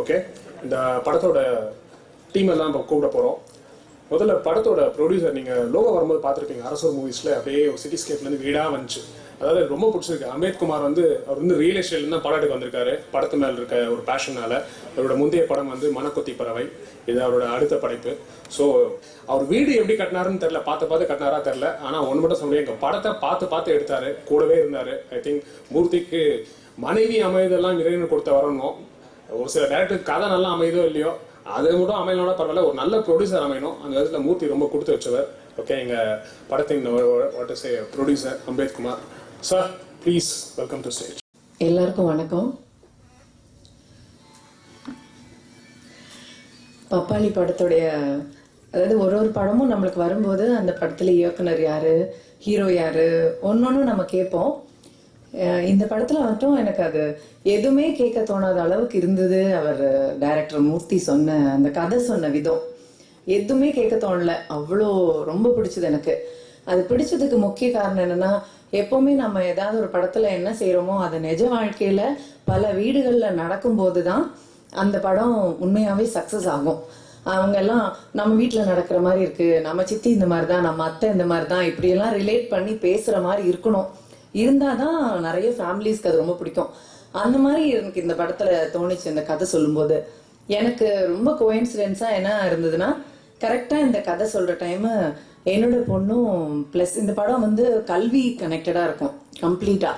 Okay, இந்த படத்தோட team எல்லாம் நம்ம கூப்பிட போகிறோம். முதல்ல படத்தோட ப்ரொடியூசர், நீங்கள் லோகோ வரும்போது பார்த்துருப்பீங்க, அரசூர் மூவிஸில் அப்படியே ஒரு சிட்டிஸ்கேப்லேருந்து வீடாக வந்துச்சு. அதாவது ரொம்ப பிடிச்சிருக்கு. அம்பேத்குமார் அவர் ரியல் எஸ்டேட்ல தான் படம் எடுக்க வந்திருக்காரு. படத்து மேல இருக்க ஒரு பேஷனால. அவரோட முந்தைய படம் மனக்கொத்தி பறவை, இது அவரோட அடுத்த படைப்பு. ஸோ அவர் வீடு எப்படி கட்டினாருன்னு தெரியல, பார்த்து கட்டினாரா தெரியல. ஆனால் ஒன்று மட்டும் சொல்லுவேன், எங்கள் படத்தை பார்த்து எடுத்தாரு, கூடவே இருந்தாரு. ஐ திங்க் மூர்த்திக்கு மனைவி அமைதெல்லாம் இறைவன் கொடுத்த வரணும். ஒரு சில டேரக்டருக்கு கதை நல்லா அமைதோ இல்லையோ, அது மட்டும் அமையலோட பரவாயில்ல, ஒரு நல்ல ப்ரொடியூசர் அமையணும். அந்த விதத்தில் மூர்த்தி ரொம்ப கொடுத்து வச்சவர். ஓகே, எங்கள் படத்தின் what is a producer Ambethkumar sir, please welcome to stage. எல்லாருக்கும் வணக்கம். பப்பாளி படத்துடைய அதாவது ஒரு படமும் நம்மளுக்கு வரும்போது அந்த படத்துல இயக்குனர் யாரு, ஹீரோ யாரு, ஒன்னொன்னு நம்ம கேட்போம். இந்த படத்துல மட்டும் எனக்கு அது எதுவுமே கேட்க தோணாத அளவுக்கு இருந்தது. அவர் டைரக்டர் மூர்த்தி சொன்ன அந்த கதை சொன்ன விதம் எதுவுமே கேட்க தோணல. அவ்வளோ ரொம்ப பிடிச்சது எனக்கு. அது பிடிச்சதுக்கு முக்கிய காரணம் என்னன்னா, எப்பவுமே நம்ம ஏதாவது ஒரு படத்துல என்ன செய்யறோமோ அது நிஜ வாழ்க்கையில பல வீடுகள்ல நடக்கும் போதுதான் அந்த படம் உண்மையாவே சக்சஸ் ஆகும். அவங்க எல்லாம் நம்ம வீட்டுல நடக்கிற மாதிரி இருக்கு, நம்ம சித்தி இந்த மாதிரிதான், நம்ம அத்தை இந்த மாதிரிதான், இப்படி எல்லாம் ரிலேட் பண்ணி பேசுற மாதிரி இருக்கணும். இருந்தாதான் நிறைய ஃபேமிலிஸ்க்கு அது ரொம்ப பிடிக்கும். அந்த மாதிரி எனக்கு இந்த படத்துல தோணிச்சு. இந்த கதை சொல்லும் போது எனக்கு ரொம்ப கோயின்சிடென்ஸா என்ன இருந்ததுன்னா, கரெக்டா இந்த கதை சொல்ற டைம் என்னோட பொண்ணும் பிளஸ் இந்த படம் கல்வி கனெக்டடா இருக்கும் கம்ப்ளீட்டா.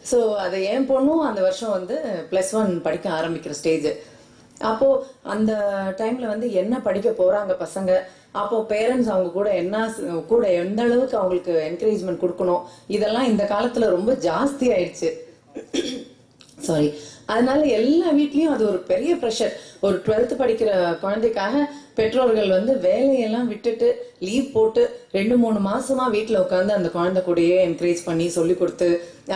ஸோ அது என் பொண்ணும் அந்த வருஷம் +1 படிக்க ஆரம்பிக்கிற ஸ்டேஜ். அப்போ அந்த டைம்ல என்ன படிக்க போறாங்க பசங்க, அப்போ பேரண்ட்ஸ் அவங்க கூட எந்த அளவுக்கு அவங்களுக்கு என்கரேஜ்மெண்ட் கொடுக்கணும், இதெல்லாம் இந்த காலத்துல ரொம்ப ஜாஸ்தி ஆயிடுச்சு. சாரி. அதனால எல்லா வீட்லயும் அது ஒரு பெரிய ப்ரெஷர். ஒரு 12th படிக்கிற குழந்தைக்காக பெற்றோர்கள் வேலையெல்லாம் விட்டுட்டு லீவ் போட்டு 2-3 மாசமா வீட்டுல உட்காந்து அந்த குழந்தை கூடயே என்கரேஜ் பண்ணி சொல்லி கொடுத்து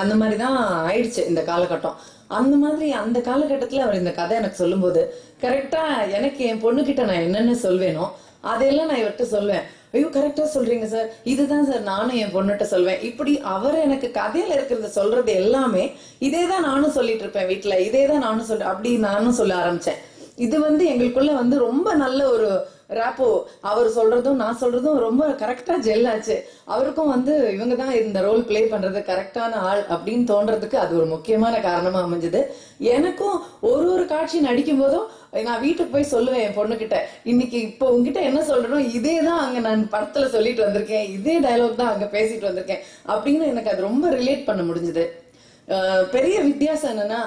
அந்த மாதிரிதான் ஆயிடுச்சு இந்த காலகட்டம். அந்த மாதிரி அந்த காலகட்டத்துல அவர் இந்த கதை எனக்கு சொல்லும் போது கரெக்டா எனக்கு என் பொண்ணுகிட்ட நான் என்னென்ன சொல்வேனோ அதையெல்லாம் நான் இவர்கிட்ட சொல்வேன். ஐயோ கரெக்டா சொல்றீங்க சார், இதுதான் சார் நானும் என் பொண்ணுகிட்ட சொல்வேன். இப்படி அவர் எனக்கு கதையில இருக்கிறத சொல்றது எல்லாமே இதேதான் நானும் சொல்லிட்டு இருப்பேன் வீட்டுல, இதேதான் நானும் அப்படி நானும் சொல்ல ஆரம்பிச்சேன். இது எங்களுக்குள்ள ரொம்ப நல்ல ஒரு ராப்போ. அவர் சொல்றதும் நான் சொல்றதும் ரொம்ப கரெக்டா ஜெல் ஆச்சு. அவருக்கும் இவங்கதான் இந்த ரோல் பிளே பண்றது கரெக்டான ஆள் அப்படின்னு தோன்றதுக்கு அது ஒரு முக்கியமான காரணமா அமைஞ்சது. எனக்கும் ஒரு காட்சி நடிக்கும் போதும் நான் வீட்டுக்கு போய் சொல்லுவேன் என் பொண்ணுகிட்ட, இன்னைக்கு இப்போ உங்ககிட்ட என்ன சொல்றேனோ இதே தான் அங்க நான் படத்துல சொல்லிட்டு வந்திருக்கேன், இதே டயலாக் தான் அங்க பேசிட்டு வந்திருக்கேன் அப்படின்னு எனக்கு அது ரொம்ப ரிலேட் பண்ண முடிஞ்சது. பெரிய வித்தியாசம் என்னன்னா,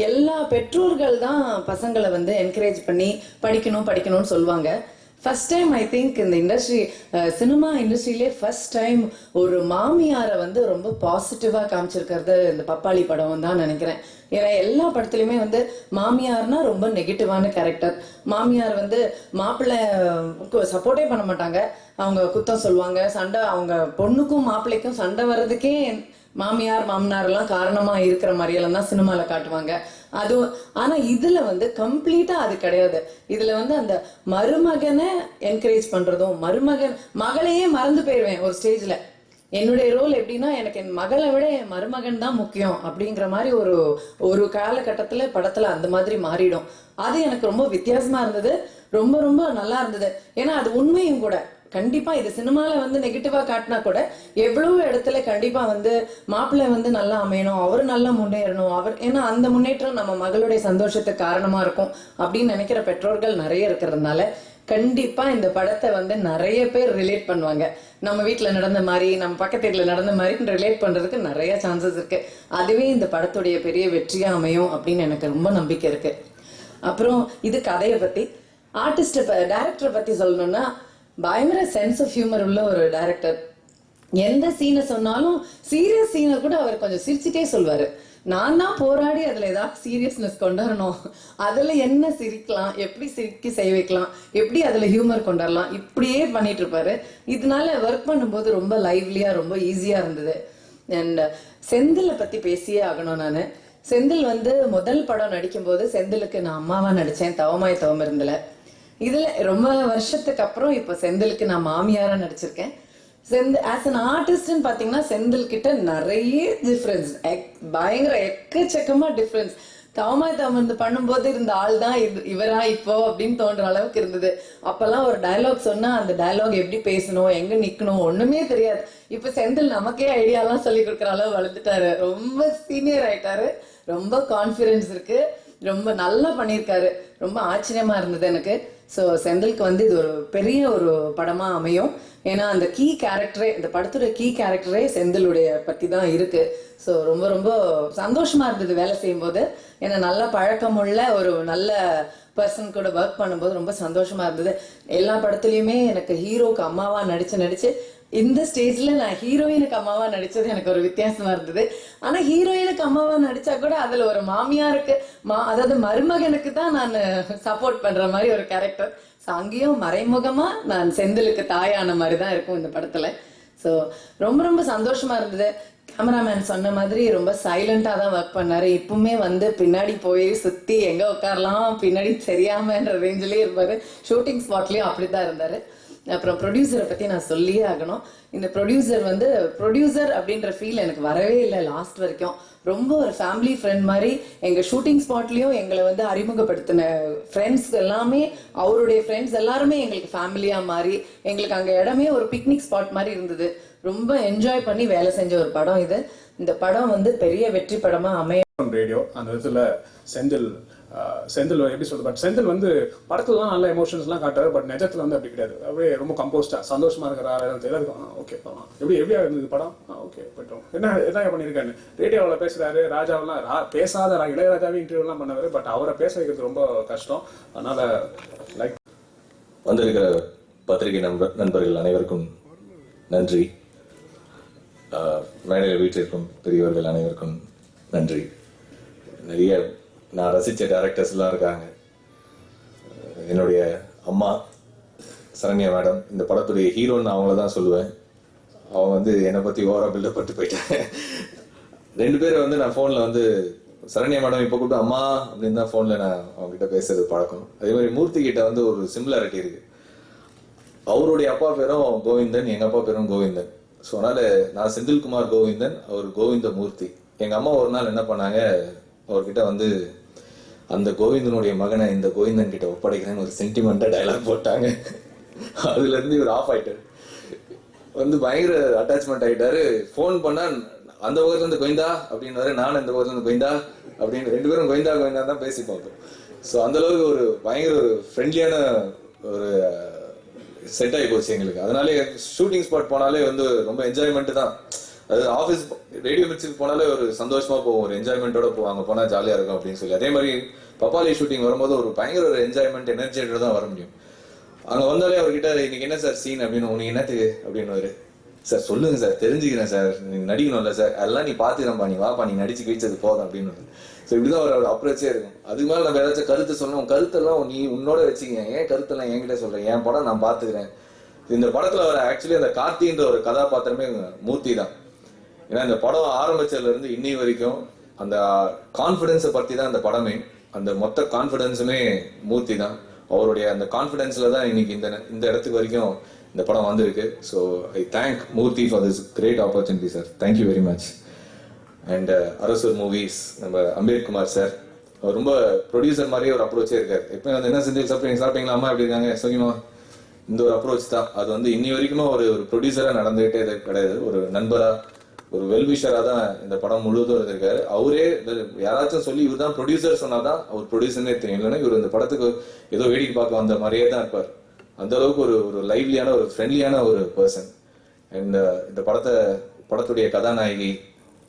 எல்லா பெற்றோர்கள் தான் பசங்களை என்கரேஜ் பண்ணி படிக்கணும்னு சொல்லுவாங்க. ஃபர்ஸ்ட் டைம் ஐ திங்க் இந்த இண்டஸ்ட்ரி, சினிமா இண்டஸ்ட்ரியிலே ஃபர்ஸ்ட் டைம் ஒரு மாமியாரை ரொம்ப பாசிட்டிவா காமிச்சிருக்கிறது இந்த பப்பாளி படம் தான் நினைக்கிறேன். ஏன்னா எல்லா படத்துலயுமே மாமியார்னா ரொம்ப நெகட்டிவான கேரக்டர். மாமியார் மாப்பிள்ளை சப்போர்ட்டே பண்ண மாட்டாங்க, அவங்க குத்தம் சொல்லுவாங்க, சண்டை, அவங்க பொண்ணுக்கும் மாப்பிள்ளைக்கும் சண்டை வர்றதுக்கே மாமியார் மாமனார் எல்லாம் காரணமா இருக்கிற மாதிரியெல்லாம் தான் சினிமால காட்டுவாங்க. அது ஆனா இதுல கம்ப்ளீட்டா அது கிடையாது. இதுல அந்த மருமகனை என்கரேஜ் பண்றதும், மகளையே மறந்து போயிருவேன் ஒரு ஸ்டேஜ்ல. என்னுடைய ரோல் எப்படின்னா, எனக்கு என் மகளை விட என் மருமகன் தான் முக்கியம் அப்படிங்கிற மாதிரி ஒரு காலகட்டத்துல படத்துல அந்த மாதிரி மாறிடும். அது எனக்கு ரொம்ப வித்தியாசமா இருந்தது, ரொம்ப ரொம்ப நல்லா இருந்தது. ஏன்னா அது உண்மையும் கூட. கண்டிப்பா இது சினிமால நெகட்டிவா காட்டினா கூட எவ்வளவு இடத்துல கண்டிப்பா மாப்பிள்ளை நல்லா அமையணும், அவர் நல்லா முன்னேறணும், ஏன்னா அந்த முன்னேற்றம் நம்ம மகளுடைய சந்தோஷத்துக்கு காரணமா இருக்கும் அப்படின்னு நினைக்கிற பெற்றோர்கள் நிறைய இருக்கிறதுனால கண்டிப்பா இந்த படத்தை நிறைய பேர் ரிலேட் பண்ணுவாங்க. நம்ம வீட்டுல நடந்த மாதிரி, நம்ம பக்கத்து வீட்டுல நடந்த மாதிரி ரிலேட் பண்றதுக்கு நிறைய சான்சஸ் இருக்கு. அதுவே இந்த படத்துடைய பெரிய வெற்றியா அமையும் அப்படின்னு எனக்கு ரொம்ப நம்பிக்கை இருக்கு. அப்புறம் இது கதையை பத்தி. ஆர்டிஸ்ட் டைரக்டரை பத்தி சொல்லணும்னா, பயங்கர சென்ஸ் ஆஃப் ஹியூமர் உள்ள ஒரு டைரக்டர். எந்த சீனை சொன்னாலும் சீரியஸ் சீனை கூட அவர் கொஞ்சம் சிரிச்சுட்டே சொல்வாரு. நான் தான் போராடி அதுல ஏதாவது சீரியஸ்னஸ் கொண்டாடணும், அதுல என்ன சிரிக்கலாம், எப்படி சிரிக்கி செய்ய வைக்கலாம், எப்படி அதுல ஹியூமர் கொண்டாடலாம், இப்படியே பண்ணிட்டு இருப்பாரு. இதனால ஒர்க் பண்ணும்போது ரொம்ப லைவ்லியா ரொம்ப ஈஸியா இருந்தது. அண்ட் செந்திலை பத்தி பேசியே ஆகணும். நான் செந்தில் முதல் படம் நடிக்கும் போது செந்திலுக்கு நான் அம்மாவா நடிச்சேன், தவமாய் தவமிருந்தல. இதுல ரொம்ப வருஷத்துக்கு அப்புறம் இப்ப செந்திலுக்கு நான் மாமியாரா நடிச்சிருக்கேன். ஆஸ் அன் ஆர்டிஸ்ட்னு பாத்தீங்கன்னா செந்தில் கிட்ட நிறைய டிஃபரன்ஸ், பயங்கர எக்கச்சக்கமா டிஃபரன்ஸ். தவமாய் தவமருந்து பண்ணும்போது இருந்த ஆள் தான் இவரா இப்போ அப்படின்னு தோன்ற அளவுக்கு இருந்தது. அப்பெல்லாம் ஒரு டயலாக் சொன்னா அந்த டயலாக் எப்படி பேசணும், எங்க நிக்கணும் ஒண்ணுமே தெரியாது. இப்ப செந்தில் நமக்கே ஐடியாலாம் சொல்லி கொடுக்குற அளவு வளர்ந்துட்டாரு. ரொம்ப சீனியர் ஆயிட்டாரு. ரொம்ப கான்ஃபிடன்ஸ் இருக்கு. ரொம்ப நல்லா பண்ணியிருக்காரு. ரொம்ப ஆச்சரியமா இருந்தது எனக்கு. ஸோ செந்திலுக்கு இது ஒரு பெரிய ஒரு படமா அமையும். ஏன்னா அந்த கீ கேரக்டரே, இந்த படத்தோட கீ கேரக்டரே செந்திலுடைய பத்தி தான் இருக்கு. ஸோ ரொம்ப ரொம்ப சந்தோஷமா இருந்தது வேலை செய்யும்போது. ஏன்னா நல்ல பழக்கமுள்ள ஒரு நல்ல பர்சன் கூட ஒர்க் பண்ணும்போது ரொம்ப சந்தோஷமா இருந்தது. எல்லா படத்துலயுமே எனக்கு ஹீரோக்கு அம்மாவா நடிச்சு இந்த ஸ்டேஜ்ல நான் ஹீரோயினுக்கு அம்மாவா நடிச்சது எனக்கு ஒரு வித்தியாசமா இருந்தது. ஆனா ஹீரோயினுக்கு அம்மாவா நடிச்சா கூட அதுல ஒரு மாமியாருக்கு அதாவது மருமகனுக்கு தான் நான் சப்போர்ட் பண்ற மாதிரி ஒரு கேரக்டர். ஸோ அங்கேயும் மறைமுகமா நான் செந்திலுக்கு தாயான மாதிரி தான் இருக்கும் இந்த படத்துல. ஸோ ரொம்ப ரொம்ப சந்தோஷமா இருந்தது. கேமராமேன் சொன்ன மாதிரி ரொம்ப சைலண்டா தான் ஒர்க் பண்ணாரு. இப்பவுமே பின்னாடி போய் சுத்தி எங்க உட்காரலாம் பின்னாடி தெரியாமன்ற ரேஞ்சிலேயே இருப்பாரு. ஷூட்டிங் ஸ்பாட்லயும் அப்படித்தான் இருந்தாரு. அப்புறம் ப்ரொடியூசரை பத்தி நான் சொல்லியே ஆகணும். இந்த ப்ரொடியூசர் அப்படின்ற ஃபீல் எனக்கு வரவே இல்லை லாஸ்ட் வரைக்கும். ரொம்ப ஒரு ஃபேமிலி ஃப்ரெண்ட் மாதிரி எங்க ஷூட்டிங் ஸ்பாட்லயும் எங்களை அறிமுகப்படுத்தின ஃப்ரெண்ட்ஸ் எல்லாமே, அவருடைய ஃப்ரெண்ட்ஸ் எல்லாருமே எங்களுக்கு ஃபேமிலியா மாறி எங்களுக்கு அங்க இடமே ஒரு பிக்னிக் ஸ்பாட் மாதிரி இருந்தது. ரொம்ப என்ஜாய் பண்ணி வேலை செஞ்ச ஒரு படம் இது. இந்த படம் பெரிய வெற்றி படமா அமைய ரேடியோ அந்த விதத்துல செந்தில் எப்படி சொல்றது, பட் செந்தில் படத்துல தான் நல்ல எமோஷன்ஸ்லாம் காட்டுறாரு. பட் நிஜத்துல அப்படி கிடையாது. அப்படியே ரொம்ப கம்போஸ்டா சந்தோஷமா இருக்கிறாரு. ஓகே எப்படியா இருந்தது படம், ஓகே போயிட்டோம். என்ன பண்ணியிருக்காரு, ரேடியோவில் பேசுறாரு. ராஜாவெல்லாம் பேசாத இளையராஜாவே இன்டர்வியூலாம் பண்ணாரு. பட் அவரை பேச வைக்கிறது ரொம்ப கஷ்டம். அதனால லைக் வந்திருக்கிற பத்திரிகை நண்பர்கள் அனைவருக்கும் நன்றி. மேடையில் வீட்டிற்கும் பெரியவர்கள் அனைவருக்கும் நன்றி. நிறைய நான் ரசித்த டேரக்டர்ஸ்லாம் இருக்காங்க. என்னுடைய அம்மா சரண்யா மேடம், இந்த படத்துடைய ஹீரோன்னு அவங்கள தான் சொல்லுவேன். அவங்க என்னை பற்றி ஓவரா பில்டப் பண்ணிட்டு போயிட்டாங்க. 2 பேரை நான் ஃபோனில் சரண்யா மேடம் இப்போ கூப்பிட்டு அம்மா அப்படின்னு தான் ஃபோனில் நான் அவங்ககிட்ட பேசுறது பழக்கம். அதே மாதிரி மூர்த்தி கிட்ட ஒரு சிமிலாரிட்டி இருக்கு. அவருடைய அப்பா பேரும் கோவிந்தன், எங்கள் அப்பா பேரும் கோவிந்தன். ஸோ அதனால நான் செந்தில்குமார் கோவிந்தன், அவர் கோவிந்த மூர்த்தி. எங்கள் அம்மா ஒரு நாள் என்ன பண்ணாங்க, அவர்கிட்ட அந்த கோவிந்தனுடைய மகனை இந்த கோவிந்தன் கிட்ட ஒப்படைக்கிறேன்னு ஒரு சென்டிமெண்டா டைலாக் போட்டாங்க. அதுல இருந்து இவர் ஆஃப் ஆயிட்டாரு. பயங்கர அட்டாச்மெண்ட் ஆயிட்டாரு. ஃபோன் பண்ணா அந்த பக்கத்துல இருந்து கோவிந்தா அப்படின்னு, நானும் இந்த பக்கத்துல இருந்து கோவிந்தா அப்படின்னு, 2 பேரும் கோவிந்தா கோவிந்தா தான் பேசி பார்த்தோம். ஸோ அந்த அளவுக்கு ஒரு பயங்கர ஒரு ஃப்ரெண்ட்லியான ஒரு செட் ஆகி போச்சு எங்களுக்கு. அதனாலே ஷூட்டிங் ஸ்பாட் போனாலே ரொம்ப என்ஜாய்மெண்ட் தான். அது ஆஃபீஸ் ரேடியோ மிர்ச்சிக்கு போனாலே ஒரு சந்தோஷமா போவோம், ஒரு என்ஜாய்மெண்ட்டோட போவோம். அங்கே போனால் ஜாலியாக இருக்கும் அப்படின்னு சொல்லி. அதே மாதிரி பப்பாளி ஷூட்டிங் வரும்போது ஒரு பயங்கர ஒரு என்ஜாய்மெண்ட் எனர்ஜியோட தான் வர முடியும். அங்கே வந்தாலே அவர்கிட்ட இன்னைக்கு என்ன சார் சீன் அப்படின்னு, உனக்கு என்னத்துக்கு அப்படின்னு, சார் சொல்லுங்க சார் தெரிஞ்சுக்கிறேன் சார், நீ நடிக்கணும்ல சார், அதெல்லாம் நீ பார்த்துக்கிறப்பா, நீ வாப்பா, நீ நடிச்சு கிழிச்சது போதும் அப்படின்னு. ஸோ இப்படிதான் ஒரு அப்ரோச்சே இருக்கும். அதுக்கு மேலே நம்ம ஏதாச்சும் கருத்து சொல்லணும், கருத்தெல்லாம் நீ உன்னோட வச்சுக்க, ஏன் கருத்தெல்லாம் என்கிட்ட சொல்றேன், என் படம் நான் பார்த்துக்கிறேன். இந்த படத்துல வர ஆக்சுவலி அந்த கார்த்தின்ற ஒரு கதாபாத்திரமே மூர்த்தி தான். ஏன்னா இந்த படம் ஆரம்பிச்சதுல இருந்து இன்னி வரைக்கும் அந்த கான்ஃபிடன்ஸை பத்தி தான் அந்த படமே. அந்த மொத்த கான்ஃபிடன்ஸுமே மூர்த்தி தான். அவருடைய அந்த கான்ஃபிடன்ஸ்ல தான் இன்னைக்கு இந்த இடத்துக்கு வரைக்கும் இந்த படம் வந்திருக்கு. So I thank Murthy for this great opportunity sir. Thank you very much. And Arasur Movies நம்ம அம்பேத்குமார் சார், அவர் ரொம்ப ப்ரொடியூசர் மாதிரியே ஒரு அப்ரோச்சே இருக்காரு. எப்போ என்ன செஞ்சு சாப்பிட்டீங்களா, அம்மா எப்படி இருக்காங்க, சோகிமா, இந்த ஒரு அப்ரோச் தான். அது இன்னி வரைக்குமே ஒரு ப்ரொடியூசரா நடந்துகிட்டே கிடையாது, ஒரு நண்பரா, ஒரு வெல்விஷரா தான் இந்த படம் முழுவதும் இருந்திருக்காரு. அவரே யாராச்சும் சொல்லி இவர் தான் ப்ரொடியூசர் சொன்னாதான் அவர் ப்ரொடியூசர்னே தெரியும். இல்லைன்னா இவர் இந்த படத்துக்கு ஏதோ வேடிக்கை பார்க்க வந்த மாதிரியே தான் இருப்பார். அந்த அளவுக்கு ஒரு லைவ்லியான, ஒரு ஃப்ரெண்ட்லியான ஒரு பர்சன். அண்ட் இந்த படத்துடைய கதாநாயகி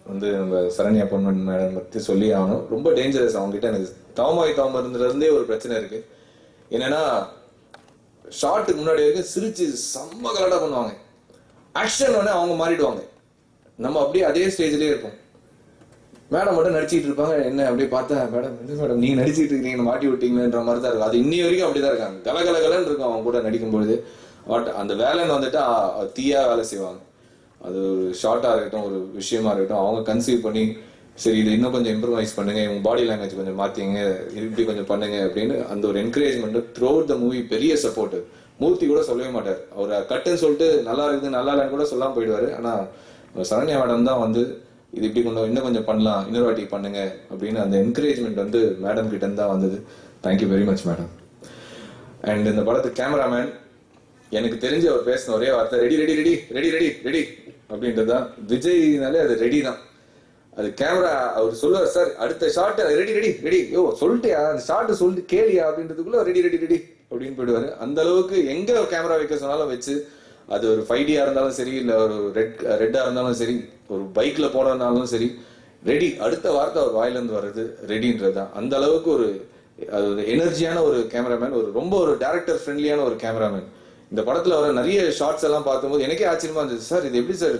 நம்ம சரண்யா பொன்வன் மேடம் பற்றி சொல்லி ஆகணும். ரொம்ப டேஞ்சரஸ். அவங்ககிட்ட எனக்கு தாம இருந்ததுலேருந்தே ஒரு பிரச்சனை இருக்கு. என்னன்னா ஷார்ட்டுக்கு முன்னாடி வரைக்கும் சிரிச்சு செம்ம கலடா பண்ணுவாங்க. ஆக்ஷன் உடனே அவங்க மாறிடுவாங்க. நம்ம அப்படியே அதே ஸ்டேஜ்லயே இருப்போம். மேடம் மட்டும் நடிச்சிட்டு இருப்பாங்க. என்ன அப்படியே பார்த்தா, மேடம் என்ன மேடம் நீங்க நடிச்சிட்டு இருக்கீங்க, மாட்டி விட்டீங்கன்ற மாதிரி தான் இருக்கும். அது இன்னி வரைக்கும் அப்படிதான் இருக்காங்க. கலகலகலன்னு இருக்கும் அவங்க கூட நடிக்கும் பொழுது. பட் அந்த வேலைன்னு தீயா வேலை செய்வாங்க. அது ஒரு ஷார்ட்டா இருக்கட்டும், ஒரு விஷயமா இருக்கட்டும், அவங்க கன்சீவ் பண்ணி சரி இது இன்னும் கொஞ்சம் இம்ப்ரூவைஸ் பண்ணுங்க, உங்க பாடி லாங்குவேஜ் கொஞ்சம் மாத்திங்க, இப்படி கொஞ்சம் பண்ணுங்க அப்படின்னு அந்த ஒரு encouragement through out the movie பெரிய சப்போர்ட். மூர்த்தி கூட சொல்லவே மாட்டார். அவர் கட்டுன்னு சொல்லிட்டு நல்லா இருக்குது நல்லா இல்லைன்னு கூட சொல்லாம போயிடுவாரு. ஆனா சரண்யா மேடம் தான் இது இப்படி இன்னும் கொஞ்சம் பண்ணலாம், இன்னொரு வாட்டி பண்ணுங்க அப்படின்னு அந்த என்கரேஜ்மெண்ட் வந்து மேடம் கிட்ட இருந்து தான் வந்தது. Thank you very much madam. And இந்த படத்து கேமராமேன், எனக்கு தெரிஞ்ச அவர் பேசின ஒரே வார்த்தை ready ready ready ready ready ready அப்படின்றது தான். விஜய்னாலே அது ரெடி தான். அது கேமரா அவர் சொல்லுவார், சார் அடுத்த ஷாட் ரெடி ரெடி ரெடி, யோ சொல்லிட்டியா அந்த ஷாட்டு சொல்லிட்டு கேளியா அப்படின்றதுக்குள்ள ரெடி ரெடி ரெடி அப்படின்னு போயிடுவாரு. அந்த அளவுக்கு எங்க கேமரா வைக்க சொன்னாலும் வச்சு, அது ஒரு 5Dயா இருந்தாலும் சரி, இல்லை ஒரு ரெட்டா இருந்தாலும் சரி, ஒரு பைக்ல போனதுனாலும் சரி, ரெடி அடுத்த வார்த்தை அவர் வாயிலிருந்து வர்றது ரெடின்றது தான். அந்த அளவுக்கு ஒரு அது ஒரு எனர்ஜியான ஒரு கேமராமேன், ஒரு ரொம்ப ஒரு டேரக்டர் ஃப்ரெண்ட்லியான ஒரு கேமராமேன். இந்த படத்துல வர நிறைய ஷார்ட்ஸ் எல்லாம் பார்க்கும்போது எனக்கே ஆச்சரியமா இருந்துச்சு, சார் இது எப்படி சார்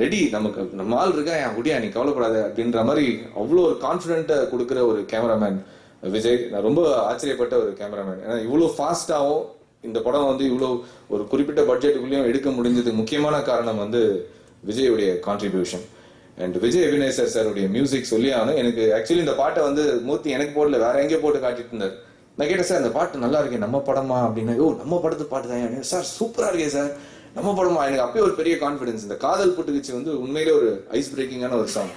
ரெடி, நமக்கு நம்ம ஆள் இருக்கா, என் குடியா நீ கவலைப்படாத அப்படின்ற மாதிரி அவ்வளோ ஒரு கான்ஃபிடென்ட்டை கொடுக்குற ஒரு கேமராமேன் விஜய். நான் ரொம்ப ஆச்சரியப்பட்ட ஒரு கேமராமேன். ஏன்னா இவ்வளோ ஃபாஸ்டாகவும் இந்த படம் வந்து இவ்வளோ ஒரு குறிப்பிட்ட பட்ஜெட்டுக்குள்ளேயும் எடுக்க முடிஞ்சதுக்கு முக்கியமான காரணம் வந்து விஜயுடைய கான்ட்ரிபியூஷன். அண்ட் விஜய் அபிநய் சாருடைய மியூசிக் சொல்லி ஆகணும். எனக்கு ஆக்சுவலி இந்த பாட்டை வந்து மூர்த்தி எனக்கு போடல, வேற எங்கேயோ போட்டு காட்டிட்டு இருந்தார். நான் கேட்டேன், சார் இந்த பாட்டு நல்லா இருக்கே, நம்ம படமா அப்படின்னா, ஓ நம்ம படத்து பாட்டு தான் சார், சூப்பரா இருக்கே சார், நம்ம படமா. எனக்கு அப்பயே ஒரு பெரிய கான்ஃபிடன்ஸ். இந்த காதல் புட்டுக்குச்சு வந்து உண்மையிலே ஒரு ஐஸ் பிரேக்கிங்கான ஒரு சாங்.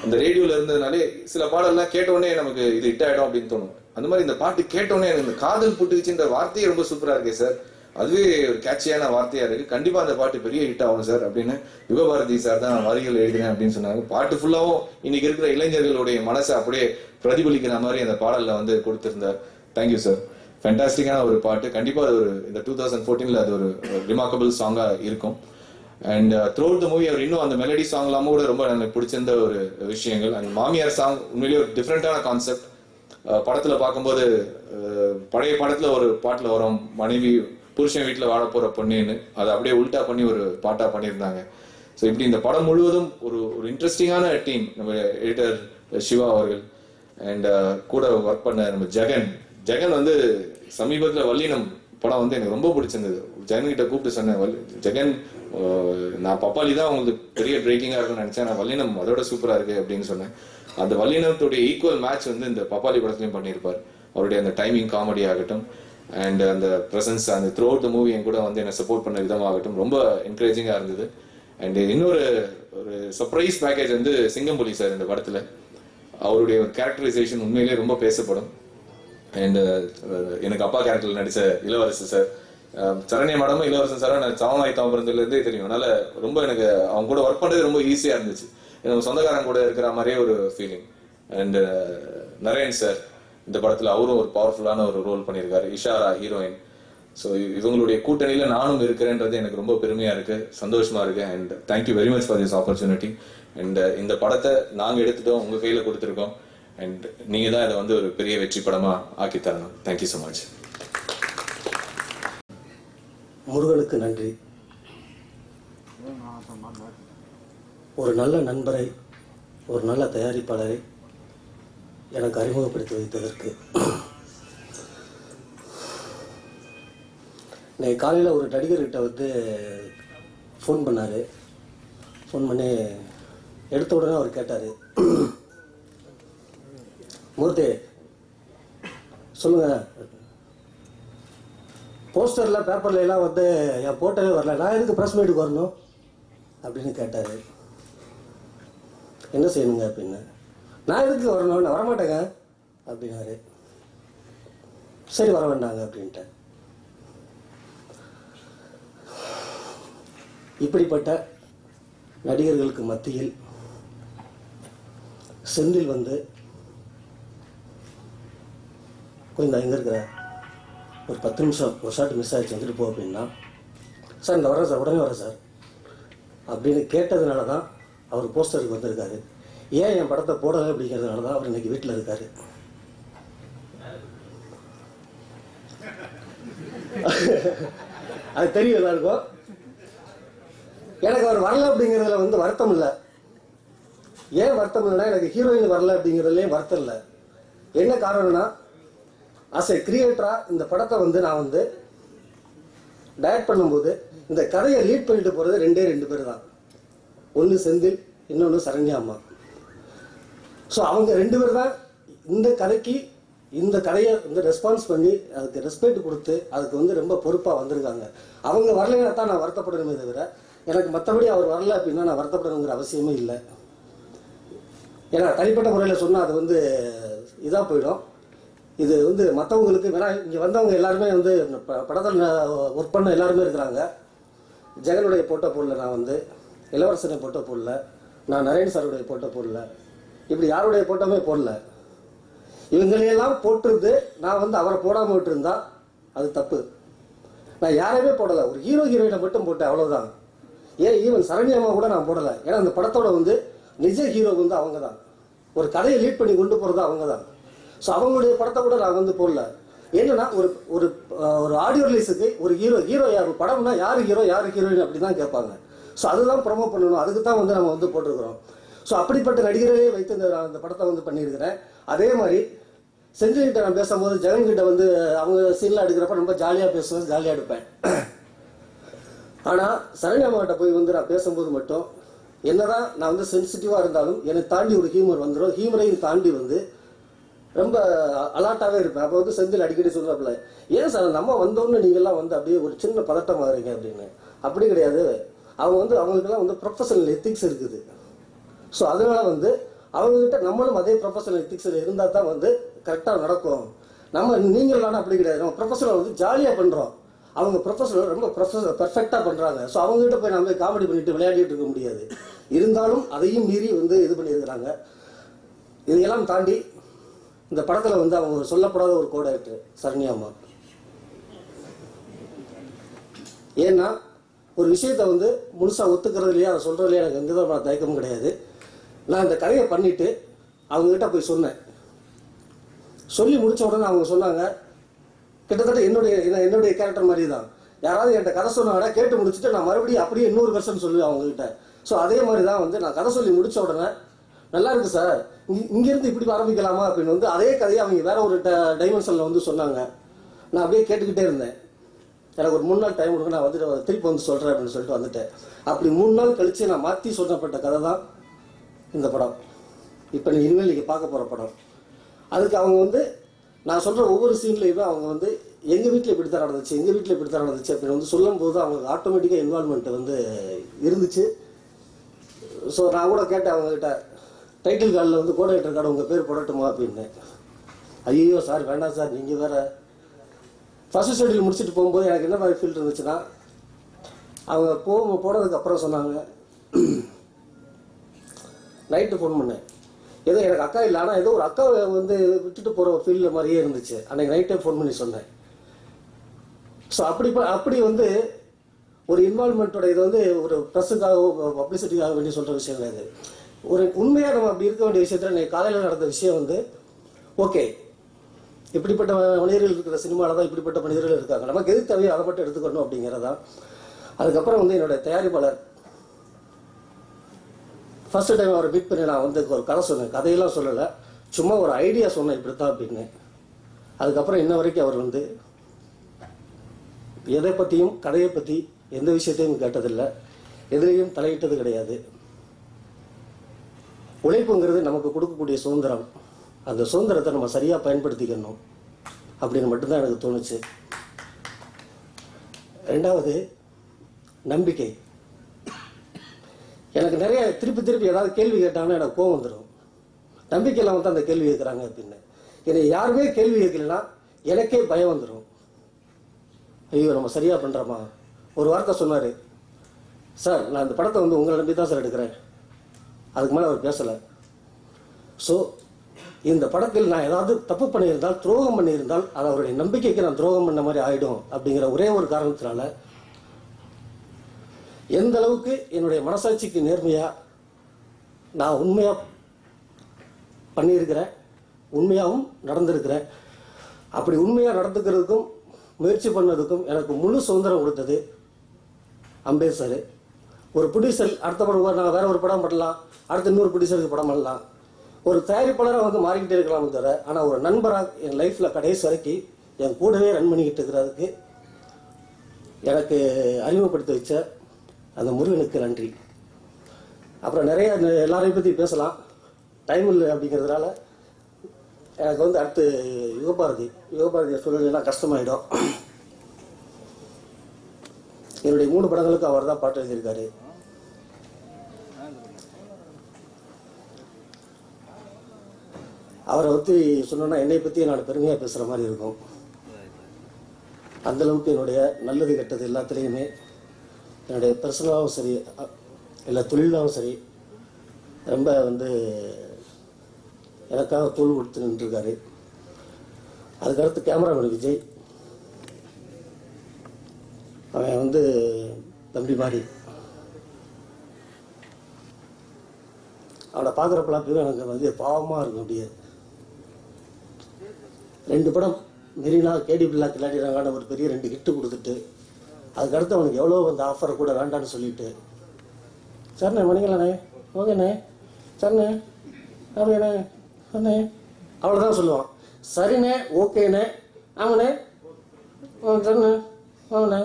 அந்த ரேடியோல இருந்ததுனாலே சில பாடல்லாம் கேட்டோடனே நமக்கு இது ஹிட் ஆயிடும் அப்படின்னு தோணும். அந்த மாதிரி இந்த பாட்டு கேட்டோடனே எனக்கு இந்த காதல் புட்டுக்குச்சுன்ற வார்த்தையே ரொம்ப சூப்பரா இருக்கே சார், அதுவே ஒரு கேட்சியான வார்த்தையா இருக்கு, கண்டிப்பா அந்த பாட்டு பெரிய ஹிட் ஆகும் சார் அப்படின்னு யுகபாரதி சார் தான் வரிகள் எழுதினேன் அப்படின்னு சொன்னாங்க. பாட்டு ஃபுல்லாவும் இன்னைக்கு இருக்கிற இளைஞர்களுடைய மனசை அப்படியே பிரதிபலிக்கிற மாதிரி அந்த பாடல்ல வந்து கொடுத்திருந்தார். Thank you sir. ஃபேண்டாஸ்டிக்கான ஒரு பாட்டு. கண்டிப்பா அது ஒரு இந்த 2014ல அது ஒரு ரிமார்க்கபிள் சாங்கா இருக்கும். And throughout the movie அவர் இன்னும் அந்த மெலடி சாங் எல்லாமும் கூட ரொம்ப எனக்கு பிடிச்சிருந்த ஒரு விஷயங்கள். அண்ட் மாமியார் சாங் உண்மையிலேயே ஒரு டிஃப்ரெண்டான கான்செப்ட். படத்துல பார்க்கும்போது பழைய படத்துல ஒரு பாட்டுல வரும், மனைவி புருஷன் வீட்டுல வாழ போற பொண்ணுன்னு, அதை அப்படியே உல்டா பண்ணி ஒரு பாட்டா பண்ணியிருந்தாங்க. ஸோ இப்படி இந்த படம் முழுவதும் ஒரு ஒரு இன்ட்ரெஸ்டிங்கான டீம். நம்ம எடிட்டர் சிவா அவர்கள் அண்ட் கூட ஒர்க் பண்ண நம்ம ஜெகன் வந்து சமீபத்தில் வல்லினம் படம் வந்து எனக்கு ரொம்ப பிடிச்சிருந்தது. ஜெகன் கிட்ட கூப்பிட்டு சொன்னேன், ஜெகன் நான் பப்பாளி தான் உங்களுக்கு பெரிய பிரேக்கிங்கா இருக்கும்னு நினைச்சேன், நான் வல்லினம் அதோட சூப்பரா இருக்கு அப்படின்னு சொன்னேன். அந்த வல்லினத்துடைய ஈக்குவல் மேட்ச் வந்து இந்த பப்பாளி படத்துலையும் பண்ணியிருப்பார். அவருடைய அந்த டைமிங் காமெடி ஆகட்டும் அண்ட் அந்த ப்ரெசன்ஸ், அந்த த்ரூ அவுட் த மூவி என் கூட வந்து என்னை சப்போர்ட் பண்ண விதமாகட்டும் ரொம்ப என்கரேஜிங்காக இருந்தது. அண்ட் இன்னொரு ஒரு சர்ப்ரைஸ் பேக்கேஜ் வந்து சிங்கம்புலி சார் இந்த படத்தில். அவருடைய ஒரு கேரக்டரைசேஷன் உண்மையிலேயே ரொம்ப பேசப்படும். அண்ட் எனக்கு அப்பா கேரக்டரில் நடித்த இளவரசர் சார், சரண்யா மேடமும் இளவரசன் சாரும் எனக்கு சமமாய் தாம்பரத்துலேருந்தே தெரியும். அதனால ரொம்ப எனக்கு அவங்க கூட ஒர்க் பண்ணுறது ரொம்ப ஈஸியாக இருந்துச்சு. எனக்கு சொந்தக்காரன் கூட இருக்கிற மாதிரியே ஒரு ஃபீலிங். அண்ட் நரேன் சார் இந்த படத்தில் அவரும் ஒரு பவர்ஃபுல்லான ஒரு ரோல் பண்ணியிருக்காரு. இஷாரா ஹீரோயின். ஸோ இவங்களுடைய கூட்டணியில் நானும் இருக்கிறேன்றது எனக்கு ரொம்ப பெருமையாக இருக்குது, சந்தோஷமாக இருக்குது. And thank you very much for this opportunity. And இந்த படத்தை நாங்கள் எடுத்துட்டோம், உங்கள் கையில் கொடுத்துருக்கோம். அண்ட் நீங்கள் தான் இதை வந்து ஒரு பெரிய வெற்றி படமாக ஆக்கி தரணும். Thank you so much. முருகனுக்கு நன்றி. ஒரு நல்ல நண்பரை, ஒரு நல்ல தயாரிப்பாளரை எனக்கு அறிமுகப்படுத்தி வைத்ததற்கு. இன்னைக்கு காலையில் ஒரு நடிகர்கிட்ட வந்து ஃபோன் பண்ணார். ஃபோன் பண்ணி எடுத்த உடனே அவர் கேட்டார், மூர்த்தி சொல்லுங்கள், போஸ்டரில் பேப்பரில் எல்லாம் வந்து என் போட்டோவே வரல, நான் எதுக்கு ப்ரெஸ் மீட்டுக்கு வரணும் அப்படின்னு கேட்டார். என்ன செய்யணுங்க அப்படின்னு. நான் எதுக்கு வரணும், நான் வரமாட்டேங்க அப்படின்னாரு. சரி வர வேண்டாங்க அப்படின்ட்டேன். இப்படிப்பட்ட நடிகர்களுக்கு மத்தியில் செந்தில் வந்து கொஞ்சம் எங்கே இருக்கிற ஒரு 10 நிமிஷம் ஒரு ஷாட் மிஸ் ஆகிடுச்சு, வந்துட்டு போ அப்படின்னா, சார் இந்த வரேன் சார், உடனே வரேன் சார் அப்படின்னு கேட்டதுனால தான் அவர் போஸ்டருக்கு வந்திருக்காரு. ஏன் என் படத்தை போடலை அப்படிங்கிறதுனால தான் அவர் இன்னைக்கு வீட்டில் இருக்காரு. அது தெரியும் எல்லாருக்கும். எனக்கு அவர் வரல அப்படிங்கிறதுல வந்து வருத்தம் இல்லை. ஏன் வருத்தம் இல்லைன்னா, எனக்கு ஹீரோயின் வரல அப்படிங்கிறதுலேயும் வருத்தம் இல்லை. என்ன காரணம்னா, ஆஸ் ஏ கிரியேட்டரா இந்த படத்தை வந்து நான் வந்து டைரக்ட் பண்ணும்போது இந்த கதையை லீட் பண்ணிட்டு போகிறது 2 பேர் தான். ஒன்று செந்தில், இன்னொன்று சரண்யா அம்மா. ஸோ அவங்க 2 பேர் தான் இந்த கதைக்கு, இந்த கதையை வந்து ரெஸ்பான்ஸ் பண்ணி அதுக்கு ரெஸ்பெக்ட் கொடுத்து அதுக்கு வந்து ரொம்ப பொறுப்பாக வந்திருக்காங்க. அவங்க வரலைன்னா தான் நான் வருத்தப்படணுமே தவிர, எனக்கு மற்றபடி அவர் வரல அப்படின்னா நான் வருத்தப்படணுங்கிற அவசியமே இல்லை. ஏன்னா தனிப்பட்ட முறையில் சொன்னால் அது வந்து இதாக போயிடும். இது வந்து மற்றவங்களுக்கு வேணா இங்கே வந்தவங்க எல்லாருமே வந்து படத்தில் ஒர்க் பண்ண எல்லாருமே இருக்கிறாங்க. ஜெகனுடைய போட்டோ போடல, நான் வந்து இளவரசனை போட்டோ போடல, நான் நரேன் சாருடைய போட்டோ போடல, இப்படி யாருடைய போட்டோமே போடல. இவங்களையெல்லாம் போட்டிருந்து நான் வந்து அவரை போடாமல் விட்டுருந்தா அது தப்பு. நான் யாரையுமே போடலை, ஒரு ஹீரோ ஹீரோயினை மட்டும் போட்டேன், அவ்வளோதான். ஏன் ஈவன் சரண்யாமா கூட நான் போடலை. ஏன்னா அந்த படத்தோட வந்து நிஜ ஹீரோ வந்து அவங்க தான், ஒரு கதையை லீட் பண்ணி கொண்டு போகிறது அவங்க தான். ஸோ அவங்களுடைய படத்தை கூட நான் வந்து போடல. என்னன்னா ஒரு ஒரு ஒரு ஆடியோ ரிலீஸுக்கு ஒரு ஹீரோ யார், படம்னா யார் ஹீரோ யார் ஹீரோயின் அப்படி தான் கேட்பாங்க. ஸோ அதுதான் ப்ரொமோட் பண்ணணும், அதுக்கு தான் வந்து நம்ம வந்து போட்டிருக்கிறோம். ஸோ அப்படிப்பட்ட நடிகர்களே வைத்து அந்த படத்தை வந்து பண்ணியிருக்கிறேன். அதே மாதிரி செந்தில்கிட்ட நான் பேசும்போது ஜெகன்கிட்ட வந்து அவங்க சீன்லாம் எடுக்கிறப்ப ரொம்ப ஜாலியாக பேசுவேன், ஜாலியாக எடுப்பேன். ஆனால் சரண்யாமாகிட்ட போய் வந்து நான் பேசும்போது மட்டும் என்னதான் நான் வந்து சென்சிட்டிவாக இருந்தாலும் என்னை தாண்டி ஒரு ஹியூமர் வந்துடும். ஹியூமரையும் தாண்டி வந்து ரொம்ப அலாட்டாகவே இருப்பேன். அப்போ வந்து செந்தில் அடிக்கடி சொல்கிறாப்புல, ஏன் சார் நம்ம வந்தோன்னு நீங்கள்லாம் வந்து அப்படியே ஒரு சின்ன பதட்டம் ஆகிறீங்க அப்படின்னு. அப்படி கிடையாது, அவங்க வந்து அவங்களுக்கெல்லாம் வந்து ப்ரொஃபஷனல் எத்திக்ஸ் இருக்குது. ஸோ அதனால வந்து அவங்ககிட்ட நம்மளும் அதே ப்ரொஃபஷனல் எத்திக்ஸில் இருந்தால் தான் வந்து கரெக்டாக நடக்கும். நம்ம நீங்களான அப்படி கிடையாது, நம்ம ப்ரொஃபஷனல் வந்து ஜாலியாக பண்ணுறோம், அவங்க ப்ரொஃபஷனல் ரொம்ப பர்ஃபெக்டாக பண்ணுறாங்க. ஸோ அவங்ககிட்ட போய் நம்ம காமெடி பண்ணிட்டு விளையாடிட்டு இருக்க முடியாது. இருந்தாலும் அதையும் மீறி வந்து இது பண்ணியிருக்கிறாங்க. இதையெல்லாம் தாண்டி இந்த படத்தில் வந்து அவங்க சொல்லப்படாத ஒரு கோட் ஆக்டர் சரண்யாமா. ஏன்னா ஒரு விஷயத்தை வந்து முழுசாக ஒத்துக்கிறதுலையே அதை சொல்கிறதுலையே எனக்கு எந்த விதமான தயக்கமும் கிடையாது. நான் இந்த கதையை பண்ணிவிட்டு அவங்ககிட்ட போய் சொன்னேன். சொல்லி முடித்த உடனே அவங்க சொன்னாங்க, கிட்டத்தட்ட என்னுடைய கேரக்டர் மாதிரி தான். யாராவது என்கிட்ட கதை சொன்னாங்கன்னா கேட்டு முடிச்சுட்டு நான் மறுபடியும் அப்படியே இன்னொரு வெர்ஷன் சொல்லுவேன் அவங்ககிட்ட. ஸோ அதே மாதிரி தான் வந்து நான் கதை சொல்லி முடித்த உடனே நல்லா இருக்கு சார், இங்கேருந்து இப்படி ஆரம்பிக்கலாமா அப்படின்னு வந்து அதே கதையை அவங்க வேற ஒரு டைமென்ஷனில் வந்து சொன்னாங்க. நான் அப்படியே கேட்டுக்கிட்டே இருந்தேன். எனக்கு ஒரு 3 நாள் டைம் கொடுங்க, நான் வந்துட்டு திருப்பி வந்து சொல்கிறேன் அப்படின்னு சொல்லிட்டு வந்துட்டேன். அப்படி 3 நாள் கழித்து நான் மாற்றி சொல்லப்பட்ட கதை தான் இந்த படம். இப்போ இனிமேல் நீங்கள் பார்க்க போகிற படம். அதுக்கு அவங்க வந்து நான் சொல்கிற ஒவ்வொரு சீன்லேயுமே அவங்க வந்து எங்கள் வீட்டில் இப்படி தான் நடந்துச்சு, எங்கள் வீட்டில் இப்படி தான் நடந்துச்சு அப்படின்னு வந்து சொல்லும்போது அவங்களுக்கு ஆட்டோமேட்டிக்காக இன்வால்மெண்ட் வந்து இருந்துச்சு. ஸோ நான் கூட கேட்டேன் அவங்ககிட்ட, டைட்டில் கார்டில் வந்து கோட் ரைட்டர் கார்டு உங்கள் பேர் போடட்டுமா அப்படின்னு. ஐயோ சார் வேண்டாம் சார், நீங்கள் வேறு. ஃபர்ஸ்ட் ஷெட்யூல் முடிச்சுட்டு போகும்போது எனக்கு என்ன மாதிரி ஃபீல் இருந்துச்சுன்னா, அவங்க போனதுக்கப்புறம் சொன்னாங்க, நைட்டு ஃபோன் பண்ணேன், ஏதோ எனக்கு அக்கா இல்லை, ஆனால் ஏதோ ஒரு அக்காவை வந்து விட்டுட்டு போகிற ஃபீல்டில் மாதிரியே இருந்துச்சு. அன்றைக்கி நைட்டே ஃபோன் பண்ணி சொன்னேன். ஸோ அப்படி வந்து ஒரு இன்வால்மெண்ட்டோட இது வந்து ஒரு ப்ரெஸ்ஸுக்காகவோ பப்ளிசிட்டிக்காக வேண்டி சொல்கிற விஷயம் கிடையாது. ஒரு உண்மையாக நம்ம அப்படி இருக்க வேண்டிய விஷயத்தில் இன்னைக்கு காலையில் நடந்த விஷயம் வந்து ஓகே, இப்படிப்பட்ட மனிதர்கள் இருக்கிற சினிமாவில் தான் இப்படிப்பட்ட மனிதர்கள் இருக்காங்க, நமக்கு எது தேவையோ அதை மட்டும் எடுத்துக்கணும் அப்படிங்கிறதான். அதுக்கப்புறம் வந்து என்னுடைய தயாரிப்பாளர் ஃபர்ஸ்ட் டைம் அவரை மீட் பண்ணி நான் வந்து ஒரு கதை சொன்னேன். கதையெல்லாம் சொல்லலை, சும்மா ஒரு ஐடியா சொன்னேன் இப்படித்தான் அப்படின்னு. அதுக்கப்புறம் இன்ன வரைக்கும் அவர் வந்து எதை பற்றியும் கதையை பற்றி எந்த விஷயத்தையும் கேட்டதில்லை, எதிலையும் தலையிட்டது கிடையாது. உழைப்புங்கிறது நமக்கு கொடுக்கக்கூடிய சுதந்திரம், அந்த சுதந்திரத்தை நம்ம சரியாக பயன்படுத்திக்கணும் அப்படின்னு மட்டும்தான் எனக்கு தோணுச்சு. ரெண்டாவது நம்பிக்கை. எனக்கு நிறைய திருப்பி ஏதாவது கேள்வி கேட்டாங்கன்னா எனக்கு கோவம் வந்துடும். நம்பிக்கை இல்லாமல் தான் அந்த கேள்வி கேட்குறாங்க அப்படின்னு. என்னை யாருமே கேள்வி கேட்கலன்னா எனக்கே பயம் வந்துடும். ஐயோ நம்ம சரியாக பண்ணுறோமா. ஒரு வார்த்தை சொன்னார், சார் நான் இந்த படத்தை வந்து உங்களை நம்பி தான் சார் எடுக்கிறேன். அதுக்கு மேலே அவர் பேசலை. ஸோ இந்த படத்தில் நான் ஏதாவது தப்பு பண்ணியிருந்தால், துரோகம் பண்ணியிருந்தால், அது அவருடைய நம்பிக்கைக்கு நான் துரோகம் பண்ண மாதிரி ஆகிடும் அப்படிங்கிற ஒரே ஒரு காரணத்தினால எந்த அளவுக்கு என்னுடைய மனசாட்சிக்கு நேர்மையாக நான் உண்மையாக பண்ணியிருக்கிறேன், உண்மையாகவும் நடந்திருக்கிறேன். அப்படி உண்மையாக நடந்துக்கிறதுக்கும் முயற்சி பண்ணதுக்கும் எனக்கு முழு சுதந்திரம் கொடுத்தது அம்பேத் சார். ஒரு ப்ரொடியூசர் அடுத்த படம் நான் வேற ஒரு படம் பண்ணலாம், அடுத்த இன்னொரு ப்ரொடியூசருக்கு படம் பண்ணலாம், ஒரு தயாரிப்பாளராக வந்து மாறிக்கிட்டே இருக்கலாமே தவிர, ஆனால் ஒரு நண்பராக என் லைஃப்பில் கடைசி வரைக்கும் என் கூடவே ரன் பண்ணிக்கிட்டு இருக்கிறதுக்கு எனக்கு அறிமுகப்படுத்தி வச்ச அந்த முருகனுக்கு நன்றி. அப்புறம் நிறைய எல்லாரையும் பற்றி பேசலாம், டைம் இல்லை அப்படிங்கிறதுனால எனக்கு வந்து அடுத்து யுகபாரதியை சொல்லலாம் கஷ்டமாயிடும். என்னுடைய 3 படங்களுக்கு அவர் தான் பாட்டு எழுதியிருக்காரு. அவரை பற்றி சொன்னோன்னா என்னை பற்றி நான் பெருமையாக பேசுகிற மாதிரி இருக்கும். அந்தளவுக்கு என்னுடைய நல்லது கெட்டது எல்லாத்துலேயுமே என்னுடைய பர்சனலாகவும் சரி இல்லை தொழிலாகவும் சரி ரொம்ப எனக்காக தோள் கொடுத்து நின்றுருக்காரு. அதுக்கடுத்து கேமராமேன் விஜய், அவன் தம்பி மாதிரி. அவனை பார்க்குறப்பெல்லாம் பேரும் எனக்கு பாவமாக இருக்கும். அப்படியே 2 படம் மெரினா கேடி பில்லா கிளாடினாங்கான ஒரு பெரிய 2 ஹிட்டு கொடுத்துட்டு அதுக்கடுத்து அவனுக்கு எவ்வளோ ஆஃபரை கூட வேண்டான்னு சொல்லிட்டு, சரிண்ணே மணிக்கலாண்ணே, ஓகேண்ணே, சரிண்ணே, அப்படிண்ணே, அண்ணே, அவ்வளோதான் சொல்லுவான். சரிண்ணே, ஓகேண்ணே, ஆமாண்ணே, சரிண்ணே, ஆமாண்ணே,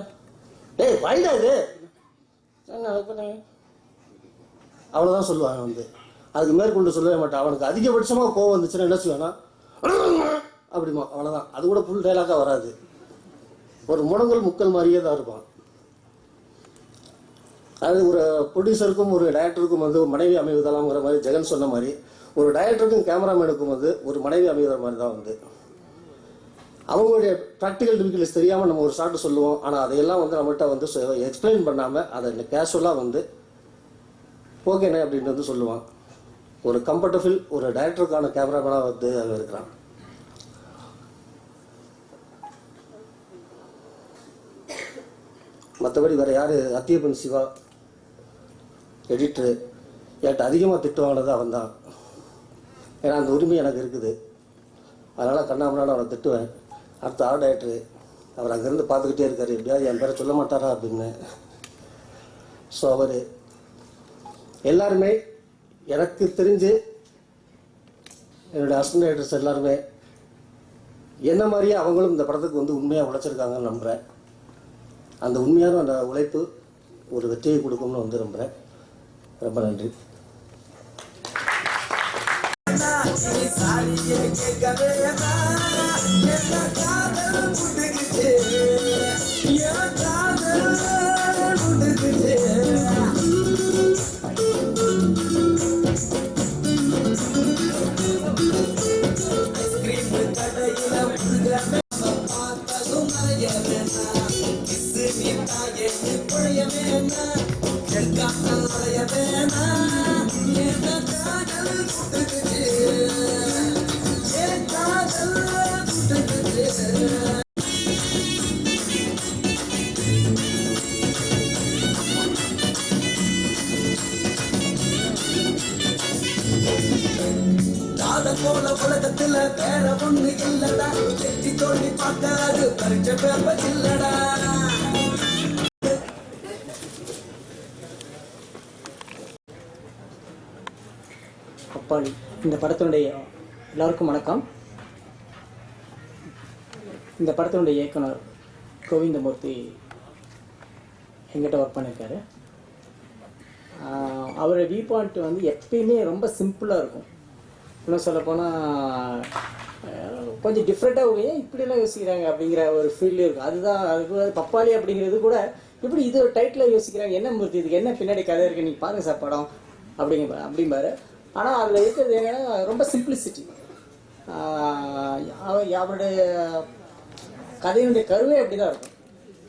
டேய் வாய்டா இது, சரிண்ணே, ஓகேண்ணே, அவ்வளோதான் சொல்லுவான். அதுக்கு மேற்கொண்டு சொல்லவே மாட்டான். அவனுக்கு அதிகபட்சமாக கோவம் வந்துச்சுன்னா என்ன செய்வானா, அப்படிமா, அவ்வளோதான். அது கூட ஃபுல் டைலாக்காக வராது. ஒரு முடங்கல் முக்கல் மாதிரியே தான் இருப்பான். அது ஒரு ப்ரொடியூசருக்கும் ஒரு டைரக்டருக்கும் மனைவி அமைவதலாம்ங்கிற மாதிரி ஜெகன் சொன்ன மாதிரி, ஒரு டைரக்டருக்கும் கேமராமேனுக்கும் ஒரு மனைவி அமைகிற மாதிரி தான் அவங்களுடைய ப்ராக்டிக்கல் டிஃபிகல்ட்டிஸ் தெரியாமல் நம்ம ஒரு ஷார்ட் சொல்லுவோம். ஆனால் அதையெல்லாம் நம்மகிட்ட எக்ஸ்பிளைன் பண்ணாமல் அதை கேஷுவலாக ஓகேண்ணே அப்படின்னு சொல்லுவான். ஒரு கம்ஃபர்டபுள் ஒரு டைரக்டருக்கான கேமராமேனாக அவன் இருக்கிறான். மற்றபடி வேறு யார், அத்தியப்பன் சிவா எடிட்ரு, என்கிட்ட அதிகமாக திட்டு வாங்கினது அவன் தான். ஏன்னா அந்த உரிமை எனக்கு இருக்குது. அதனால் கண்ணாமனால அவனை திட்டுவேன். அடுத்த ஆர்ட் டைரக்டரு அவர் அங்கேருந்து பார்த்துக்கிட்டே இருக்கார், எப்படியாவது என் பேரை சொல்ல மாட்டாரா அப்படின்னு. ஸோ அவர் எல்லாருமே எனக்கு தெரிஞ்சு என்னுடைய அசிஸ்டன்ட் டைரக்டர்ஸ் எல்லாருமே என்ன மாதிரியே அவங்களும் இந்த படத்துக்கு உண்மையாக உழைச்சிருக்காங்கன்னு நம்புகிறேன். அந்த உண்மையான அந்த உழைப்பு ஒரு வெற்றியை கொடுக்கும்னு நம்புகிறேன். ரொம்ப நன்றி. போல உலகத்துல வேற ஒண்ணு இல்லடா, வெற்றி தோல்வி பார்க்காது பரிச்ச பேப்பர் இல்லடா. அப்பாடி இந்த படத்தினுடைய எல்லாருக்கும் வணக்கம். இந்த படத்தினுடைய இயக்குனர் கோவிந்தமூர்த்தி எங்கிட்ட ஒர்க் பண்ணியிருக்காரு. அவரோட வியூ பாயிண்ட் எப்பயுமே ரொம்ப சிம்பிளாக இருக்கும். இன்னும் சொல்லப்போனால் கொஞ்சம் டிஃப்ரெண்ட்டாக ஏன் இப்படியெல்லாம் யோசிக்கிறாங்க அப்படிங்கிற ஒரு ஃபீல் இருக்கும். அதுதான் அது பப்பாளி அப்படிங்கிறது கூட இப்படி இது ஒரு டைட்டில் யோசிக்கிறாங்க, என்ன மூர்த்தி இதுக்கு என்ன பின்னாடி கதை இருக்குது, நீங்கள் பாருங்கள் சார் படம் அப்படிம்பாரு. ஆனால் அதில் இருக்கிறது என்னென்னா ரொம்ப சிம்பிளிசிட்டி. அவருடைய கதையினுடைய கருவே அப்படி தான் இருக்கும்.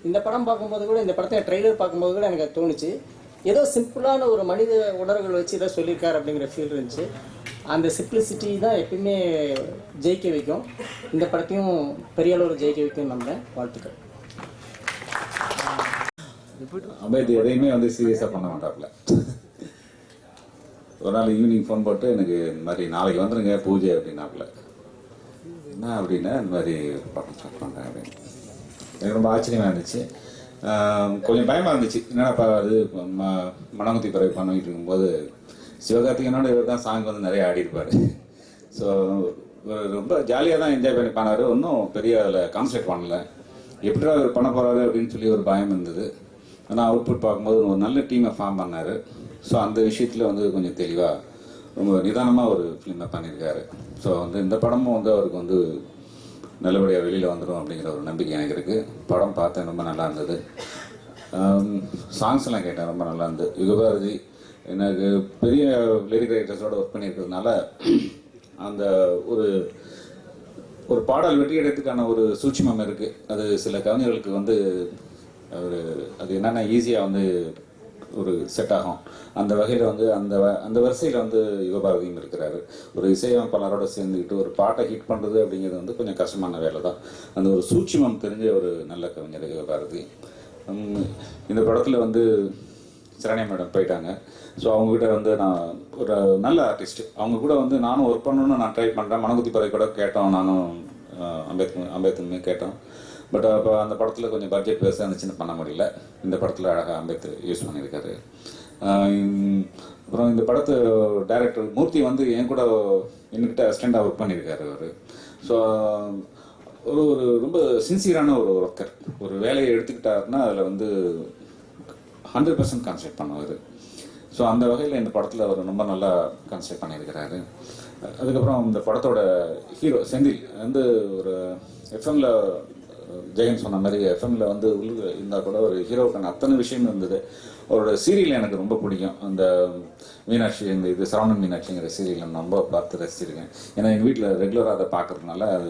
இந்த படம் பார்க்கும்போது கூட, இந்த படத்தை ட்ரெய்லர் பார்க்கும்போது கூட எனக்கு தோணுச்சு, ஏதோ சிம்பிளான ஒரு மனித உணர்வுகள் வச்சு ஏதோ சொல்லியிருக்காரு அப்படிங்கிற ஃபீல் இருந்துச்சு. அந்த சிம்பிளிசிட்டி தான் எப்பயுமே ஜெயிக்க வைக்கும். இந்த படத்தையும் பெரிய அளவில் ஜெயிக்க வைக்கும் நம்புறேன். வாழ்த்துக்கள். அம்பேத் எதையுமே சீரியஸாக பண்ண மாட்டாப்புல. ஒரு நாள் ஈவினிங் ஃபோன் போட்டு எனக்கு இந்த மாதிரி நாளைக்கு வந்துடுங்க பூஜை அப்படின்னாப்புல. என்ன அப்படின்னா இந்த மாதிரி படம் ஸ்டார்ட் பண்ணுறேன் அப்படின்னு. எனக்கு ரொம்ப ஆச்சரியமாக இருந்துச்சு, கொஞ்சம் பயமாக இருந்துச்சு. என்னடா அது மனங்குத்தி பறவை பண்ணிட்டு இருக்கும்போது சிவகார்த்திகனோட இவர் தான் சாங் நிறைய ஆடிருப்பார். ஸோ ரொம்ப ஜாலியாக தான் என்ஜாய் பண்ணி பண்ணார். ஒன்றும் பெரிய அதில் கான்சன்ட்ரேட் பண்ணல. எப்படிடா அவர் பண்ண போகிறாரு அப்படின்னு சொல்லி ஒரு பயம் இருந்தது. ஆனால் அவுட்புட் பார்க்கும்போது ஒரு நல்ல டீமை ஃபார்ம் பண்ணார். ஸோ அந்த விஷயத்தில் கொஞ்சம் தெளிவாக ரொம்ப நிதானமாக ஒரு ஃபிலிமை பண்ணியிருக்காரு. ஸோ இந்த படமும் அவருக்கு நல்லபடியாக வெளியில் வந்துடும் அப்படிங்கிற ஒரு நம்பிக்கை எனக்கு இருக்குது. படம் பார்த்தேன், ரொம்ப நல்லா இருந்தது. சாங்ஸ் எல்லாம் கேட்டேன், ரொம்ப நல்லா இருந்தது. யுகபாரதி எனக்கு பெரிய லிரிக் ரைட்டர்ஸோடு ஒர்க் பண்ணியிருக்கிறதுனால அந்த ஒரு பாடல் வெற்றி அடைறதுக்கான ஒரு சூட்சுமம் இருக்குது. அது சில கவிஞர்களுக்கு வந்து அது என்னென்ன ஈஸியாக வந்து ஒரு செட் ஆகும். அந்த வகையில் வந்து அந்த வரிசையில் வந்து யுகபாரதியும் இருக்கிறாரு. ஒரு இசையமைப்பாளரோட சேர்ந்துக்கிட்டு ஒரு பாட்டை ஹிட் பண்ணுறது அப்படிங்கிறது வந்து கொஞ்சம் கஷ்டமான வேலை தான். அந்த ஒரு சூட்சுமம் தெரிஞ்ச ஒரு நல்ல கவிஞர் யுகபாரதி. இந்த படத்தில் வந்து சரண்யா மேடம் போயிட்டாங்க. ஸோ அவங்ககிட்ட வந்து நான் ஒரு நல்ல ஆர்டிஸ்ட், அவங்க கூட வந்து நானும் ஒர்க் பண்ணணும்னு நான் ட்ரை பண்ணுறேன். மனகுத்தி பறவை கூட கேட்டோம், நானும் அம்பேத்கருமே கேட்டோம். பட் அப்போ அந்த படத்தில் கொஞ்சம் பட்ஜெட் பெருசாக இருந்துச்சுன்னு பண்ண முடியல. இந்த படத்தில் அழகாக அம்பேத்கர் யூஸ் பண்ணியிருக்காரு. அப்புறம் இந்த படத்து டைரக்டர் மூர்த்தி வந்து என்கிட்ட அசிஸ்டண்டாக ஒர்க் பண்ணியிருக்காரு அவர். ஸோ ஒரு ரொம்ப சின்சியரான ஒரு ஒர்க்கர். ஒரு வேலையை எடுத்துக்கிட்டாருன்னா அதில் வந்து 100% கான்சன்ட்ரேட் பண்ணுவார். ஸோ அந்த வகையில் இந்த படத்தில் அவர் ரொம்ப நல்லா கான்சன்ட்ரேட் பண்ணியிருக்கிறாரு. அதுக்கப்புறம் இந்த படத்தோட ஹீரோ செந்தில் வந்து ஒரு எஃப்எம்ல ஜெயன் சொன்ன மாதிரி எஃப்எம்ல வந்து இருந்தால் கூட ஒரு ஹீரோக்கான அத்தனை விஷயம் இருந்தது. அவரோட சீரியல் எனக்கு ரொம்ப பிடிக்கும். அந்த மீனாட்சி, இந்த சரவணன் மீனாட்சிங்கிற சீரியல் நான் ரொம்ப பார்த்து ரசிச்சிருக்கேன். ஏன்னா எங்கள் வீட்டில் ரெகுலராக அதை பார்க்கறதுனால அது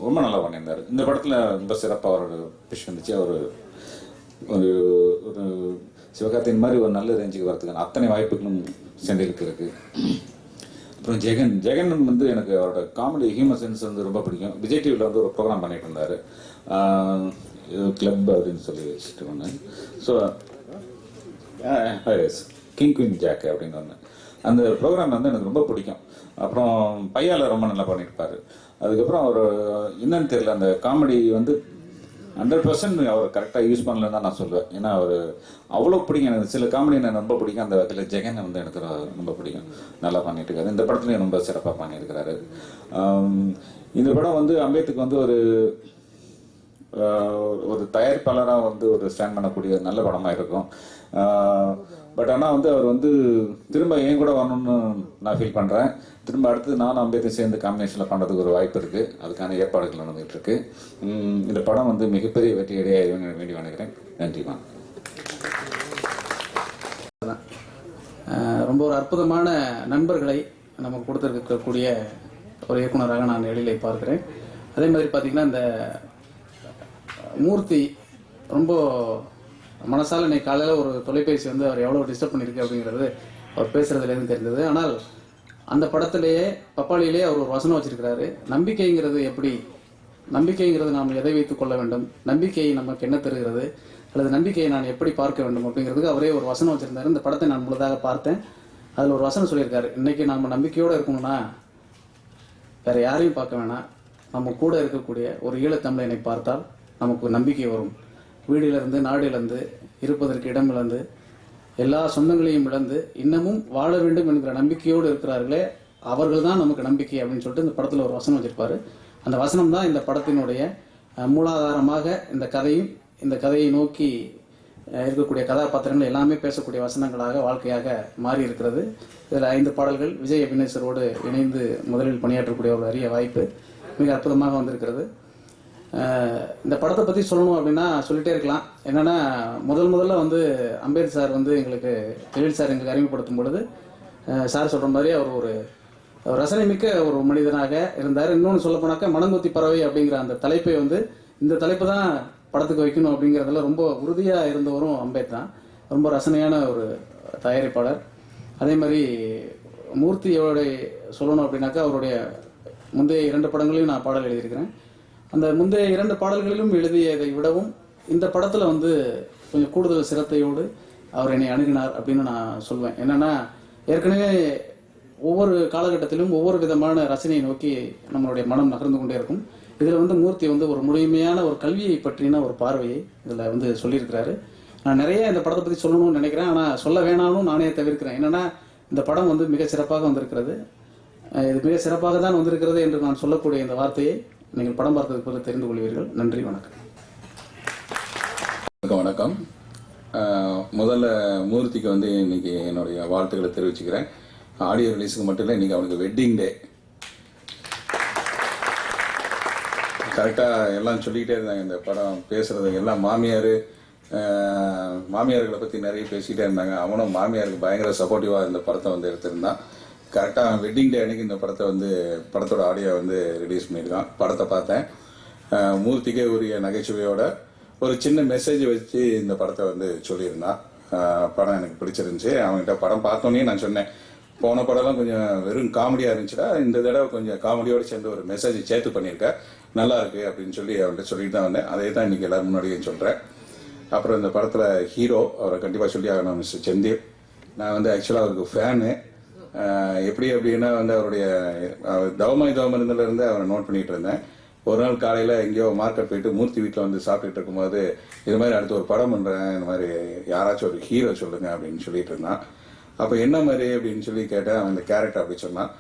ரொம்ப நல்லா பண்ணியிருந்தார். இந்த படத்தில் ரொம்ப சிறப்பாக அவரோட விஷயம் இருந்துச்சு. அவர் ஒரு சிவகார்த்தியின் மாதிரி ஒரு நல்ல ரேஞ்சுக்கு வரதுக்கான அத்தனை வாய்ப்புகளும் செந்திலுக்கு இருக்குது. அப்புறம் ஜெகன் வந்து எனக்கு அவரோட காமெடி ஹியூமர் சென்ஸ் வந்து ரொம்ப பிடிக்கும். விஜய் டிவியில் வந்து ஒரு ப்ரோக்ராம் பண்ணிட்டு இருந்தார், கிளப் அப்படின்னு சொல்லி வச்சுட்டு ஒன்று. ஸோ கிங் குயின் ஜாக் அப்படின்னு ஒன்று, அந்த ப்ரோக்ராம் வந்து எனக்கு ரொம்ப பிடிக்கும். அப்புறம் பையால ரொம்ப நல்லா பண்ணியிருப்பார். அதுக்கப்புறம் அவர் என்னன்னு தெரியல, அந்த காமெடி வந்து 100% அவர் கரெக்டாக யூஸ் பண்ணலன்னு தான் நான் சொல்லுவேன். ஏன்னா அவர் அவ்வளோ பிடிக்கும் எனக்கு. சில காமெடி எனக்கு ரொம்ப பிடிக்கும். அந்த வகையில் ஜெகன் வந்து எனக்கு ரொம்ப பிடிக்கும், நல்லா பண்ணிட்டு இருக்காரு. இந்த படத்துலையும் ரொம்ப சிறப்பாக பண்ணியிருக்கிறாரு. இந்த படம் வந்து அம்பேத்கருக்கு வந்து ஒரு தயாரிப்பாளராக வந்து ஒரு ஸ்டாண்ட் பண்ணக்கூடிய நல்ல படமாக இருக்கும். பட் ஆனால் வந்து அவர் வந்து திரும்ப ஏன் கூட வரணும்னு நான் ஃபீல் பண்ணுறேன். திரும்ப அடுத்து நானும் அம்பேத்கர் சேர்ந்து காம்பினேஷனில் பண்ணுறதுக்கு ஒரு வாய்ப்பு இருக்குது. அதுக்கான ஏற்பாடுகள் நடந்துகிட்டு இருக்கு. இந்த படம் வந்து மிகப்பெரிய வெற்றியடைய வேண்டி வணங்குறேன். நன்றிமா. ரொம்ப ஒரு அற்புதமான நண்பர்களை நமக்கு கொடுத்துருக்கக்கூடிய ஒரு இயக்குனராக நான் எழிலை பார்க்குறேன். அதே மாதிரி பார்த்திங்கன்னா இந்த மூர்த்தி ரொம்ப மனசால் இன்னைக்கு காலையில் ஒரு தொலைபேசி வந்து அவர் எவ்வளோ டிஸ்டர்ப் பண்ணியிருக்கு அப்படிங்கிறது அவர் பேசுகிறதுலேருந்து தெரிந்தது. ஆனால் அந்த படத்திலேயே பப்பாளியிலே அவர் ஒரு வசனம் வச்சிருக்கிறாரு. நம்பிக்கைங்கிறது எப்படி, நம்பிக்கைங்கிறது நாம் எதை வைத்துக் கொள்ள வேண்டும், நம்பிக்கையை நமக்கு என்ன தருகிறது, அல்லது நம்பிக்கையை நான் எப்படி பார்க்க வேண்டும் அப்படிங்கிறதுக்கு அவரே ஒரு வசனம் வச்சிருந்தாரு. இந்த படத்தை நான் முழுதாக பார்த்தேன். அதில் ஒரு வசனம் சொல்லியிருக்காரு, இன்னைக்கு நாம் நம்பிக்கையோடு இருக்கணும்னா வேற யாரையும் பார்க்க வேணாம், நம்ம கூட இருக்கக்கூடிய ஒரு ஈழத்தமிழனை பார்த்தால் நமக்கு நம்பிக்கை வரும். வீடிலிருந்து நாடு இழந்து இருப்பதற்கு இடம் இழந்து எல்லா சொந்தங்களையும் இழந்து இன்னமும் வாழ வேண்டும் என்கிற நம்பிக்கையோடு இருக்கிறார்களே, அவர்கள் தான் நமக்கு நம்பிக்கை அப்படின்னு சொல்லிட்டு இந்த படத்தில் ஒரு வசனம் வச்சிருப்பாரு. அந்த வசனம் தான் இந்த படத்தினுடைய மூலாதாரமாக இந்த கதையை நோக்கி இருக்கக்கூடிய கதாபாத்திரங்கள் எல்லாமே பேசக்கூடிய வசனங்களாக வாழ்க்கையாக மாறி இருக்கிறது. இதில் 5 பாடல்கள் விஜய் அபிநேசரோடு இணைந்து முதலில் பணியாற்றக்கூடிய ஒரு அரிய வாய்ப்பு மிக அற்புதமாக வந்திருக்கிறது. இந்த படத்தை பற்றி சொல்லணும் அப்படின்னா சொல்லிட்டே இருக்கலாம். என்னென்னா முதல்ல வந்து அம்பேத்கர் சார் வந்து எழில் சார் எங்களுக்கு அறிமுகப்படுத்தும் பொழுது சார் சொல்கிற மாதிரி அவர் ஒரு ரசனை மிக்க ஒரு மனிதனாக இருந்தார். இன்னொன்று சொல்லப்போனாக்கா மனங்குத்தி பறவை அப்படிங்கிற அந்த தலைப்பை வந்து இந்த தலைப்பு தான் படத்துக்கு வைக்கணும் அப்படிங்கிறதுல ரொம்ப உறுதியாக இருந்தவரும் அம்பேத்கர் தான். ரொம்ப ரசனையான ஒரு தயாரிப்பாளர். அதே மாதிரி மூர்த்தியோட சொல்லணும் அப்படின்னாக்கா அவருடைய முந்தைய 2 படங்களையும் நான் பாடல் எழுதியிருக்கிறேன். அந்த முந்தைய 2 பாடல்களிலும் எழுதியதை விடவும் இந்த படத்தில் வந்து கொஞ்சம் கூடுதல் சிரத்தையோடு அவர் என்னை அணுகினார் அப்படின்னு நான் சொல்வேன். என்னென்னா ஏற்கனவே ஒவ்வொரு காலகட்டத்திலும் ஒவ்வொரு விதமான ரசனையை நோக்கி நம்மளுடைய மனம் நகர்ந்து கொண்டே இருக்கும். இதில் வந்து மூர்த்தி வந்து ஒரு முழுமையான ஒரு கல்வியை பற்றின ஒரு பார்வையை இதில் வந்து சொல்லியிருக்கிறாரு. நான் நிறைய இந்த படத்தை பற்றி சொல்லணும்னு நினைக்கிறேன், ஆனால் சொல்ல வேணாம்னு நானே தவிர்க்கிறேன். என்னென்னா இந்த படம் வந்து மிக சிறப்பாக வந்திருக்கிறது. இது மிக சிறப்பாக தான் வந்திருக்கிறது என்று நான் சொல்லக்கூடிய இந்த வார்த்தையை நீங்கள் படம் பார்த்ததுக்கு பிறகு தெரிந்து கொள்வீர்கள். நன்றி, வணக்கம். வணக்கம். முதல்ல மூர்த்திக்கு வந்து இன்னைக்கு என்னுடைய வாழ்த்துக்களை தெரிவிச்சுக்கிறேன். ஆடியோ ரிலீஸுக்கு மட்டும் இல்லை, இன்னைக்கு அவனுக்கு வெட்டிங் டே. கரெக்டாக எல்லாம் சொல்லிக்கிட்டே இருந்தாங்க இந்த படம் பேசுறது எல்லாம். மாமியார்களை பற்றி நிறைய பேசிக்கிட்டே இருந்தாங்க. அவனும் மாமியாருக்கு பயங்கர சப்போர்ட்டிவாக இந்த படத்தை வந்து எடுத்திருந்தான். கரெக்டாக வெட்டிங் டே அன்னைக்கு இந்த படத்தை வந்து படத்தோட ஆடியோ வந்து ரிலீஸ் பண்ணியிருக்கான். படத்தை பார்த்தேன். மூர்த்திக்கே உரிய நகைச்சுவையோட ஒரு சின்ன மெசேஜ் வச்சு இந்த படத்தை வந்து சொல்லியிருந்தான். படம் எனக்கு பிடிச்சிருந்துச்சு. அவன்கிட்ட படம் பார்த்தோன்னே நான் சொன்னேன், போன படம்லாம் கொஞ்சம் வெறும் காமெடியாக இருந்துச்சுடா, இந்த தடவை கொஞ்சம் காமெடியோடு சேர்ந்து ஒரு மெசேஜ் சேர்த்து பண்ணியிருக்கேன், நல்லா இருக்கு அப்படின்னு சொல்லி அவன்கிட்ட சொல்லிட்டு தான் வந்தேன். அதே தான் இன்னைக்கு எல்லாரும் முன்னாடியும் சொல்கிறேன். அப்புறம் இந்த படத்தில் ஹீரோ அவரை கண்டிப்பாக சொல்லி ஆகணும், மிஸ்டர் செந்தில். நான் வந்து ஆக்சுவலாக அவருக்கு ஃபேனு. எப்படி அப்படின்னா வந்து அவருடைய தவமாய் தவமருந்துலேருந்து அவரை நோட் பண்ணிட்டு இருந்தேன். ஒரு நாள் காலையில் எங்கேயோ மார்க்கெட் போயிட்டு மூர்த்தி வீட்டில் வந்து சாப்பிட்டுட்டு இருக்கும்போது, இது மாதிரி அடுத்து ஒரு படம் பண்ணுறேன், இந்த மாதிரி யாராச்சும் ஒரு ஹீரோ சொல்லுங்க அப்படின்னு சொல்லிட்டு இருந்தான். அப்போ என்ன மாதிரி அப்படின்னு சொல்லி கேட்டேன். அவன் இந்த கேரக்டர் அப்படி சொன்னான்.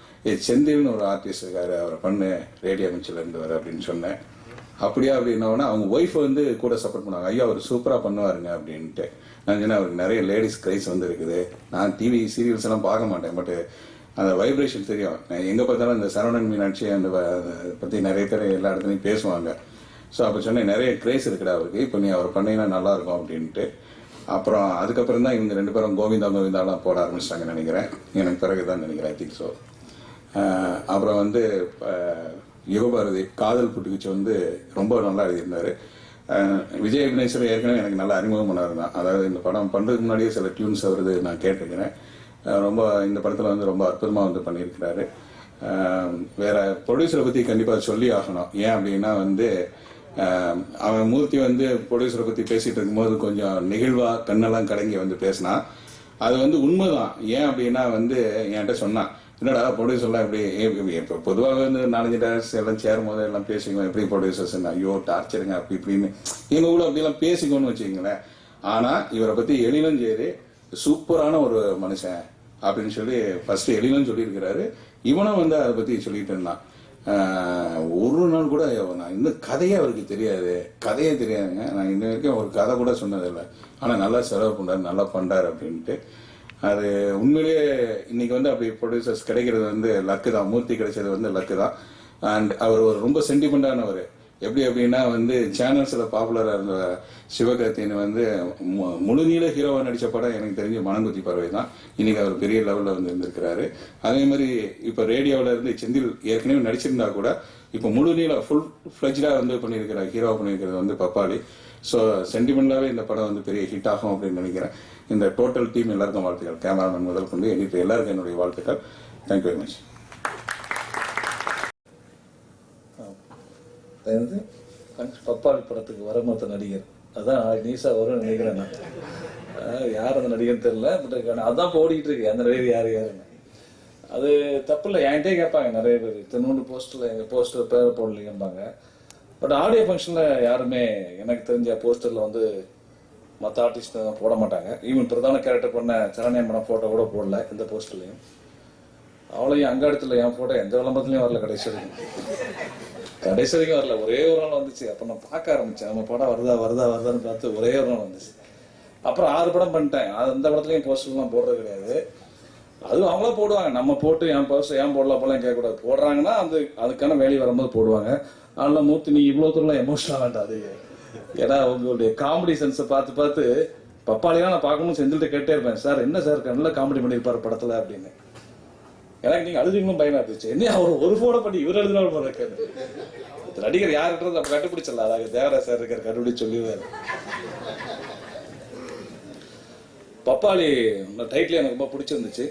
செந்தில்னு ஒரு ஆர்டிஸ்ட் இருக்காரு, அவரை பண்ணு, ரேடியோ மிச்சிலேருந்து வர அப்படின்னு சொன்னேன். அப்படியா அப்படின்னோடனே அவங்க ஒய்ஃப் வந்து கூட சப்போர்ட் பண்ணுவாங்க, ஐயா அவர் சூப்பராக பண்ணுவாருங்க அப்படின்ட்டு. நான் சொன்னேன், அவருக்கு நிறைய லேடிஸ் கிரைஸ் வந்து இருக்குது. நான் டிவி சீரியல்ஸ் எல்லாம் பார்க்க மாட்டேன், பட் அந்த வைப்ரேஷன் தெரியும். எங்கே பார்த்தாலும் இந்த சரவணன் மீனாட்சி அந்த பற்றி நிறைய பேர் எல்லா இடத்துலையும் பேசுவாங்க. ஸோ அப்போ சொன்னேன், நிறைய கிரேஸ் இருக்குடா அவருக்கு, இப்போ நீ அவர் பண்ணீங்கன்னா நல்லாயிருக்கும் அப்படின்ட்டு. அப்புறம் அதுக்கப்புறம் தான் இவங்க 2 பேரும் கோவிந்தாலாம் போட ஆரம்பிச்சிட்டாங்கன்னு நினைக்கிறேன். எனக்கு பிறகு தான் நினைக்கிறேன், ஐ திங்க் ஸோ. அப்புறம் வந்து யுகபாரதி காதல் புட்டுக்குச்சு வந்து ரொம்ப நல்லா எழுதியிருந்தார். விஜய் அபிநேஸ்வரர் ஏற்கனவே எனக்கு நல்லா அறிமுகம் பண்ணார் தான். அதாவது இந்த படம் பண்ணுறதுக்கு முன்னாடியே சில டியூன்ஸ் வருது நான் கேட்டிருக்கிறேன். ரொம்ப இந்த படத்தில் வந்து ரொம்ப அற்புதமாக வந்து பண்ணியிருக்கிறாரு. வேற ப்ரொடியூசரை பற்றி கண்டிப்பாக சொல்லி ஆகணும். ஏன் அப்படின்னா வந்து அவன் மூர்த்தி வந்து ப்ரொடியூசரை பற்றி பேசிகிட்டு இருக்கும்போது கொஞ்சம் நெகிழ்வாக கண்ணெல்லாம் கடங்கி வந்து பேசினான். அது வந்து உண்மைதான். ஏன் அப்படின்னா வந்து என்கிட்ட சொன்னான், என்னடா ப்ரொடியூசர்லாம் எப்படி இப்போ பொதுவாக வந்து 4-5 டேரக்டர்ஸ் எல்லாம் சேரும் போது எல்லாம் பேசிக்குவோம், எப்படி ப்ரொடியூசர்ஸ் ஐயோ டார்ச்சருங்க அப்படி இப்படின்னு எங்கள் கூட அப்படிலாம் பேசிக்கோன்னு வச்சுக்கோங்களேன். ஆனால் இவரை பற்றி எழிலும் சரி சூப்பரான ஒரு மனுஷன் அப்படின்னு சொல்லி ஃபர்ஸ்ட் எழிலும் சொல்லியிருக்கிறாரு. இவனும் வந்து அதை பற்றி சொல்லிட்டு இருந்தான். ஒரு நாள் கூட நான் இன்னும் கதையே அவருக்கு தெரியாது, கதையே தெரியாதுங்க, நான் இன்ன வரைக்கும் ஒரு கதை கூட சொன்னதில்லை. ஆனால் நல்லா செலவு பண்ணுறாரு, நல்லா பண்ணுறாரு அப்படின்ட்டு. அது உண்மையிலேயே இன்னைக்கு வந்து அப்படி ப்ரொடியூசர்ஸ் கிடைக்கிறது வந்து லக்கு தான். மூர்த்தி கிடைச்சது வந்து லக்கு தான். அண்ட் அவர் ஒரு ரொம்ப சென்டிமெண்டானவர். எப்படி அப்படின்னா வந்து சேனல்ஸில் பாப்புலராக இருந்த சிவகார்த்தியன் வந்து முழுநீள ஹீரோவாக நடித்த படம் எனக்கு தெரிஞ்ச மனங்குத்தி பறவை தான். இன்னைக்கு அவர் பெரிய லெவலில் வந்து இருந்திருக்கிறாரு. அதே மாதிரி இப்போ ரேடியோவில் இருந்து செந்தில் ஏற்கனவே நடிச்சிருந்தா கூட இப்போ முழுநீள ஃபுல் ஃப்ளெஜ்டாக வந்து பண்ணியிருக்கிறார், ஹீரோவாக பண்ணியிருக்கிறது வந்து பப்பாளி. ஸோ சென்டிமெண்டாகவே இந்த படம் வந்து பெரிய ஹிட் ஆகும் அப்படின்னு நினைக்கிறேன். இந்த டோட்டல் டீம் எல்லாருக்கும் வாழ்த்துக்கள், கேமராமேன் முதல் கொண்டு எடிட்டர் எல்லாருக்கும் என்னுடைய வாழ்த்துக்கள். Thank you very much. பப்பாளி படத்துக்கு வரமத்த நடிகர் அதான் நீசா வரும் நினைக்கிறேன். நான் யார் அந்த நடிகர் தெரியல, பட் அதான் இப்போ ஓடிக்கிட்டு இருக்கு அந்த நடிகர் யாருன்னு. அது தப்பு இல்லை, என்கிட்டே கேட்பாங்க நிறைய பேர், இத்தனோண்டு போஸ்டரில் எங்கள் போஸ்டர் பேரை போடலைம்பாங்க. பட் ஆடியோ ஃபங்க்ஷனில் யாருமே எனக்கு தெரிஞ்ச போஸ்டரில் வந்து மற்ற ஆர்டிஸ்ட் போட மாட்டாங்க. ஈவன் பிரதான கேரக்டர் பண்ண சரண்யம் படம் ஃபோட்டோ கூட போடல எந்த போஸ்டர்லையும். அவளையும் அங்கே இடத்துல என் ஃபோட்டோ எந்த விளம்பரத்துலையும் வரல, கடைசி வரைக்கும் வரல. ஒரே ஒரு நாள் வந்துச்சு. அப்போ நான் பார்க்க ஆரம்பித்தேன், நம்ம படம் வருதான்னு பார்த்து ஒரே ஒரு நாள் வந்துச்சு. அப்புறம் 6 படம் பண்ணிட்டேன். அது அந்த படத்துலையும் போஸ்டர்லாம் போடுறது கிடையாது. அதுவும் அவங்களா போடுவாங்க, நம்ம போட்டு என் போஸ்டர் ஏன் போடலாம் போலாம் கேட்கக்கூடாது. போடுறாங்கன்னா அதுக்கான வேலை வரும்போது போடுவாங்க. அதனால மூர்த்தி நீ இவ்வளோ தூரம் எமோஷனலாக வேண்டாம். அது ஏன்னா உங்களுடைய காமெடி சென்ஸை பார்த்து பப்பாளியாக நான் பார்க்கணும்னு செஞ்சுட்டு கேட்டே இருப்பேன், சார் என்ன சார் நல்ல காமெடி பண்ணியிருப்பார் படத்தில் அப்படின்னு. எனக்கு நீங்கள் அழுதுங்களும் பயமா இருந்துச்சு. என்ன அவர் ஒரு ஃபோட்டோ பண்ணி இவர் எழுதினாலும் போறாரு. நடிகர் யாருன்றது நம்ம கண்டுபிடிச்சிடலாம். அதாவது தேவரா சார் இருக்கார், கண்டுபிடிச்சு சொல்லிடுவார். பப்பாளி டைட்டில் எனக்கு ரொம்ப பிடிச்சிருந்துச்சு.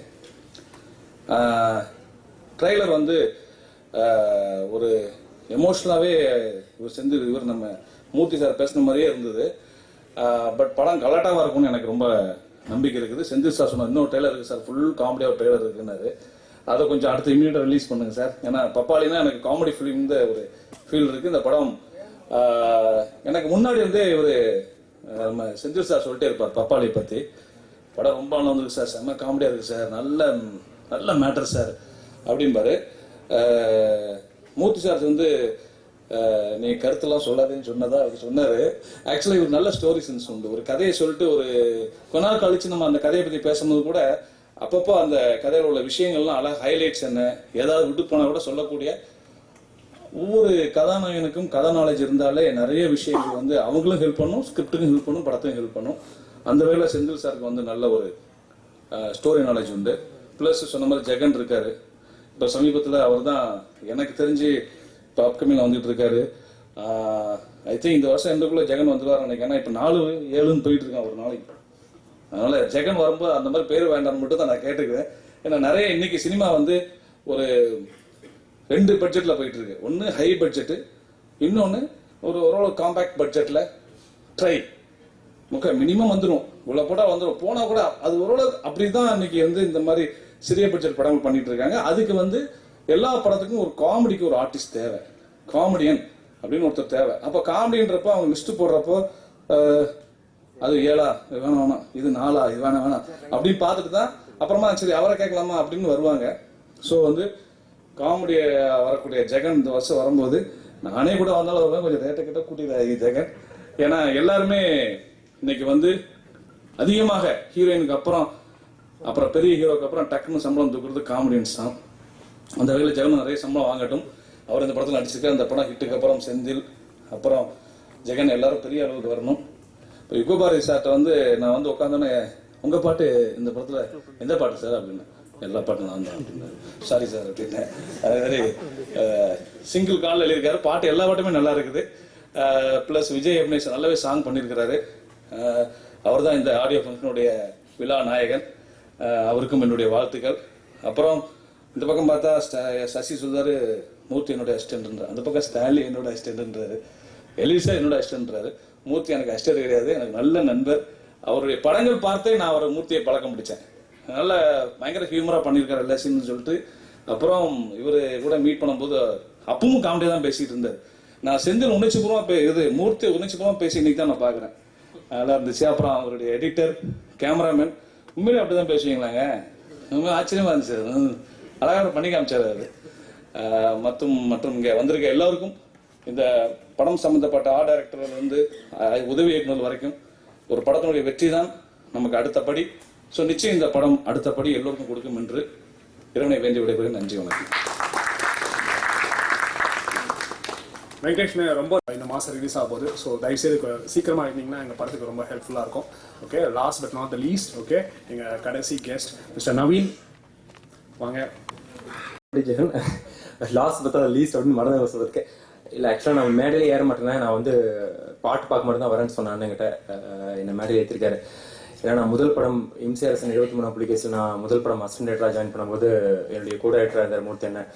ட்ரெய்லர் வந்து ஒரு எமோஷனலாகவே இவர் நம்ம மூர்த்தி சார் பேசின மாதிரியே இருந்தது. பட் படம் கலாட்டாவாக இருக்கும்னு எனக்கு ரொம்ப நம்பிக்கை இருக்குது. செந்தில் சார் சொன்ன இன்னொரு ட்ரெய்லர் இருக்குது சார், ஃபுல் காமெடியாக ஒரு ட்ரெய்லர் இருக்குன்னாரு. அதை கொஞ்சம் அடுத்த இமீடியட்டாக ரிலீஸ் பண்ணுங்க சார். ஏன்னா பப்பாளினா எனக்கு காமெடி ஃபிலிம் ஒரு ஃபீல் இருக்குது. இந்த படம் எனக்கு முன்னாடி இருந்தே இவர் நம்ம செந்தில் சார் சொல்லிட்டே இருப்பார் பப்பாளி பற்றி. படம் ரொம்ப நல்லா வந்துருக்கு சார், செம்ம காமெடியாக இருக்குது சார், நல்ல மேட்டர் சார் அப்படின்பாரு. மூர்த்தி சார் வந்து நீ கருத்தெல்லாம் சொல்லாதேன்னு சொன்னதா அவர் சொன்னார். ஆக்சுவலாக இவர் நல்ல ஸ்டோரி சென்ஸ் உண்டு. ஒரு கதையை சொல்லிட்டு ஒரு கொஞ்ச நாள் கழிச்சு நம்ம அந்த கதையை பற்றி பேசும்போது கூட அப்பப்போ அந்த கதையில் உள்ள விஷயங்கள்லாம் அழகாக ஹைலைட்ஸ் என்ன ஏதாவது விட்டு போனால் கூட சொல்லக்கூடிய ஒவ்வொரு கதாநாயகனுக்கும் கதை நாலேஜ் இருந்தாலே நிறைய விஷயங்கள் வந்து அவங்களும் ஹெல்ப் பண்ணும், ஸ்கிரிப்டுக்கும் ஹெல்ப் பண்ணும், படத்தையும் ஹெல்ப் பண்ணும். அந்த வேளையில் செந்தில் சாருக்கு வந்து நல்ல ஒரு ஸ்டோரி நாலேஜ் உண்டு. ப்ளஸ் சொன்ன மாதிரி ஜெகன் இருக்காரு. இப்போ சமீபத்தில் அவர் தான் எனக்கு தெரிஞ்சு இப்போ அப்கமிங்கில் வந்துட்டு இருக்காரு. ஐ திங்க் இந்த வருஷம் எண்டுக்குள்ளே ஜெகன் வந்துடுவார் நினைக்கிறேன். ஏன்னா இப்போ 4-7ன்னு போயிட்டு இருக்கான் ஒரு நாளைக்கு. அதனால ஜெகன் வரும்போது அந்த மாதிரி பேர் வேண்டாம்னு மட்டும் தான் நான் கேட்டுக்கிறேன். ஏன்னா நிறைய இன்னைக்கு சினிமா வந்து ஒரு 2 பட்ஜெட்டில் போயிட்டு இருக்கு. ஒன்று ஹை பட்ஜெட்டு, இன்னொன்று ஒரு ஓரளவு காம்பேக்ட் பட்ஜெட்டில் ட்ரை மினிமம் வந்துடும், இவ்வளோ போட்டால் வந்துடும். போனால் கூட அது ஓரளவு அப்படி தான் இன்னைக்கு வந்து இந்த மாதிரி சிறிய பட்ஜெட் படங்கள் பண்ணிட்டு இருக்காங்க. அதுக்கு வந்து எல்லா படத்துக்கும் ஒரு காமெடிக்கு ஒரு ஆர்டிஸ்ட் தேவை, காமெடியன் அப்படின்னு ஒருத்தர் தேவை. அப்போ காமெடின்றப்போ அவங்க லிஸ்ட் போடுறப்போ அது 7 வேணாம், இது 4 இது வேணாம் அப்படின்னு பார்த்துட்டு தான் அப்புறமா சரி அவரை கேட்கலாமா அப்படின்னு வருவாங்க. ஸோ வந்து காமெடி வரக்கூடிய ஜெகன் இந்த வருஷம் வரும்போது நானே கூட வந்தாலும் வருவேன், கொஞ்சம் ரேட்டை கிட்ட கூட்டிடுறாங்க ஜெகன். ஏன்னா எல்லாருமே இன்னைக்கு வந்து அதிகமாக ஹீரோயினுக்கு அப்புறம் பெரிய ஹீரோக்கு அப்புறம் டக்குன்னு சம்பளம் தூக்குறது காமெடியன்ஸ் தான். அந்த வகையில் ஜெகன் நிறைய சம்பளம் வாங்கட்டும். அவர் இந்த படத்தில் நடிச்சிருக்காரு. அந்த படம் ஹிட்டுக்கு அப்புறம் செந்தில், அப்புறம் ஜெகன் எல்லாரும் பெரிய அளவுக்கு வரணும். இப்போ யுகோபாரி சார்ட்ட வந்து நான் வந்து உட்காந்தோன்னே உங்கள் பாட்டு இந்த படத்தில் எந்த பாட்டு சார் அப்படின்னு, எல்லா பாட்டும் நான் தான் அப்படின்னு, சாரி சார் அப்படின்னு. அதே மாதிரி சிங்கிள் காலில் எழுதியிருக்காரு. பாட்டு எல்லா பாட்டுமே நல்லா இருக்குது. ப்ளஸ் விஜய் அபினேஷ் நல்லாவே சாங் பண்ணியிருக்கிறாரு. அவர் தான் இந்த ஆடியோ ஃபங்க்ஷனுடைய விழா நாயகன். அவருக்கும் என்னுடைய வாழ்த்துக்கள். அப்புறம் இந்த பக்கம் பார்த்தா சசி சொல்றாரு மூர்த்தி என்னோட அசிஸ்டன்ட்ன்றார், அந்த பக்கம் ஸ்டான்லி என்னோட அசிஸ்டன்ட்ன்றாரு, எலிசா என்னோட அசிஸ்டன்ட்ன்றாரு. மூர்த்தி எனக்கு அசிஸ்டன்ட் கிடையாது, எனக்கு நல்ல நண்பர். அவருடைய படங்கள் பார்த்தே நான் அவரை மூர்த்தியை பழக்கம் பிடிச்சேன். அதனால பயங்கர ஹியூமரா பண்ணியிருக்காரு எல்லா சீன்னு சொல்லிட்டு. அப்புறம் இவர் கூட மீட் பண்ணும்போது அப்பவும் காமெடியாக தான் பேசிட்டு இருந்தார். நான் செந்தில் உணர்ச்சிபூர்வமாக மூர்த்தி உணர்ச்சிபூர்வமாக பேசி இன்னைக்கு தான் நான் பார்க்குறேன். நல்லா இருந்துச்சு. அப்புறம் அவருடைய எடிட்டர், கேமராமேன் உண்மையிலே அப்படி தான் பேசுவீங்களாங்க, ரொம்ப ஆச்சரியமா இருந்துச்சு. அழகாக பண்ணி காமிச்சார் அது. மற்றும் இங்கே வந்திருக்க எல்லாருக்கும், இந்த படம் சம்பந்தப்பட்ட ஆர்ட் டைரக்டர்லேருந்து உதவி இயக்குனர் வரைக்கும், ஒரு படத்தினுடைய வெற்றி தான் நமக்கு அடுத்தபடி. ஸோ நிச்சயம் இந்த படம் அடுத்தபடி எல்லோருக்கும் கொடுக்கும் என்று இறைவனை வேண்டி விடைபெறுகிறேன். நன்றி, வணக்கம். வெங்கடேஷ்னு ரொம்ப இந்த மாதம் ரிலீஸ் ஆக போகுது. ஸோ தயவுசெய்து சீக்கிரமாக இருந்தீங்கன்னா எங்கள் படத்துக்கு ரொம்ப ஹெல்ப்ஃபுல்லாக இருக்கும். Okay, last but not the least, okay, எங்கள் கடைசி கெஸ்ட் மிஸ்டர் நவீன் வாங்க. ஜெகன் லாஸ்ட் பார்த்தா லீஸ்ட் அப்படின்னு மறந்து சொல்லிருக்கு. இல்லை, ஆக்சுவலாக நான் மேடையிலே ஏற மாட்டேன். நான் வந்து பாட்டு பார்க்க மட்டும் தான் வரேன்னு சொன்னேன் அண்ணன்கிட்ட. என்னை மேடையில் ஏற்றிருக்காரு. ஏன்னா நான் முதல் படம் இம்சேரசன் 23 புலிகேசில் நான் முதல் படம் அசிஸ்டன்ட் டைரக்டராக ஜாயின் பண்ணும்போது என்னுடைய கூட டைரக்டராக இருந்தார் மூர்த்தி அண்ணன்.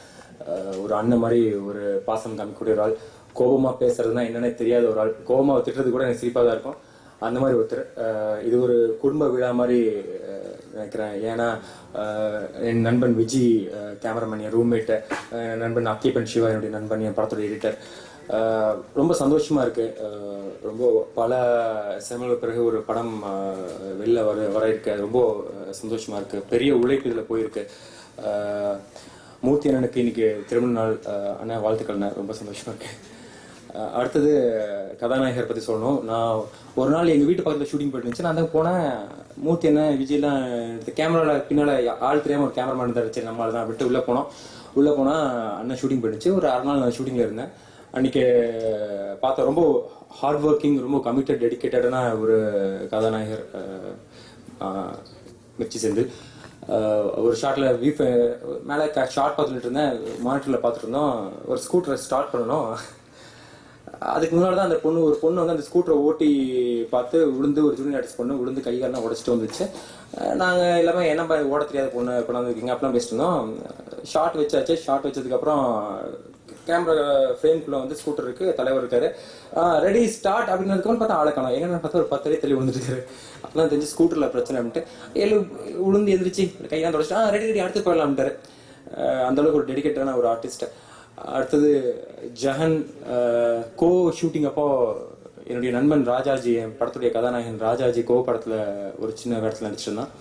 ஒரு அண்ணன் மாதிரி ஒரு பாசம் காமிக்கக்கூடிய ஒரு ஆள். கோபமாக பேசுறதுனா என்னன்னே தெரியாத ஒரு ஆள். கோபமாக திட்டுறது கூட எனக்கு சிரிப்பாக தான் இருக்கும். அந்த மாதிரி ஒருத்தர். இது ஒரு குடும்ப விழா மாதிரி நினைக்கிறேன். ஏன்னா என் நண்பன் விஜி கேமராமேன், என் ரூம்மேட்டு, என் நண்பன் அக்கீபன் சிவா என்னுடைய நண்பன், என் படத்தோட எடிட்டர். ரொம்ப இருக்கு. ரொம்ப பல சிரமங்களுக்கு பிறகு ஒரு படம் வெளில வர இருக்கு. ரொம்ப சந்தோஷமா இருக்கு. பெரிய உழைப்பு இதில் போயிருக்கு. மூர்த்தி அண்ணனுக்கு இன்னைக்கு திருமண நாள். அண்ணன் வாழ்த்துக்கள். ரொம்ப சந்தோஷமா இருக்கு. அடுத்தது கதாநாயகர் பற்றி சொல்லணும். நான் ஒரு நாள் எங்கள் வீட்டு பக்கத்தில் ஷூட்டிங் போயிட்டு இருந்துச்சு. நான் தான் போனேன். மூர்த்தி அண்ணன் விஜய்லாம் கேமராவில் பின்னால் ஆள் தெரியாமல் ஒரு கேமராமேன் இருந்தார். சரி, நம்மளால தான் விட்டு உள்ளே போனால் அண்ணன் ஷூட்டிங் போயிடுச்சு. ஒரு 6 நாள் நான் ஷூட்டிங்கில் இருந்தேன். அன்றைக்கி பார்த்தா ரொம்ப ஹார்ட் ஒர்க்கிங், ரொம்ப கமிட்டட், டெடிக்கேட்டடான ஒரு கதாநாயகர் மிர்ச்சி செந்தில். ஒரு ஷார்ட்டில் மேலே ஷார்ட் பார்த்துட்டு இருந்தேன். மானிட்டரில் பார்த்துட்டு இருந்தோம். ஒரு ஸ்கூட்டரை ஸ்டார்ட் பண்ணணும். அதுக்கு முன்னாடி தான் அந்த ஒரு பொண்ணு வந்து அந்த ஸ்கூட்டரை ஓட்டி பார்த்து விழுந்து, ஒரு ஜூனியர் ஆர்டிஸ்ட் பொண்ணு விழுந்து கைகாலெலாம் உடச்சிட்டு வந்துச்சு. நாங்கள் எல்லாமே என்ன ஓட தெரியாத பொண்ணு கொண்டாந்துருக்கீங்க அப்படிலாம் பேசிட்டு இருந்தோம். ஷார்ட் வச்சாச்சு. ஷார்ட் வச்சதுக்கப்புறம் கேமரா ஃப்ரேம்குள்ளே வந்து ஸ்கூட்டர் இருக்குது, தலைவர் இருக்காரு. ரெடி ஸ்டார்ட் அப்படின்னதுக்கப்புறம் பார்த்தா ஆளை காணோம். என்னென்னு பார்த்தா ஒரு 10 அடி தள்ளி விழுந்துருக்காரு. அப்போதான் தெரிஞ்சு ஸ்கூட்டரில் பிரச்சனை அப்படின்ட்டு விழுந்து எந்திரிச்சு கையெல்லாம் தொடச்சிட்டு ரெடி அடுத்து போயிடலாம்ட்டாரு. அந்தளவுக்கு ஒரு டெடிக்கேட்டான ஒரு ஆர்டிஸ்ட். அடுத்தது ஜெகன் கோ ஷூட்டிங் அப்போ என்னுடைய நண்பன் ராஜாஜி, என் படத்துடைய கதாநாயகன் ராஜாஜி கோ படத்தில் ஒரு சின்ன இடத்துல நடிச்சிருந்தான்.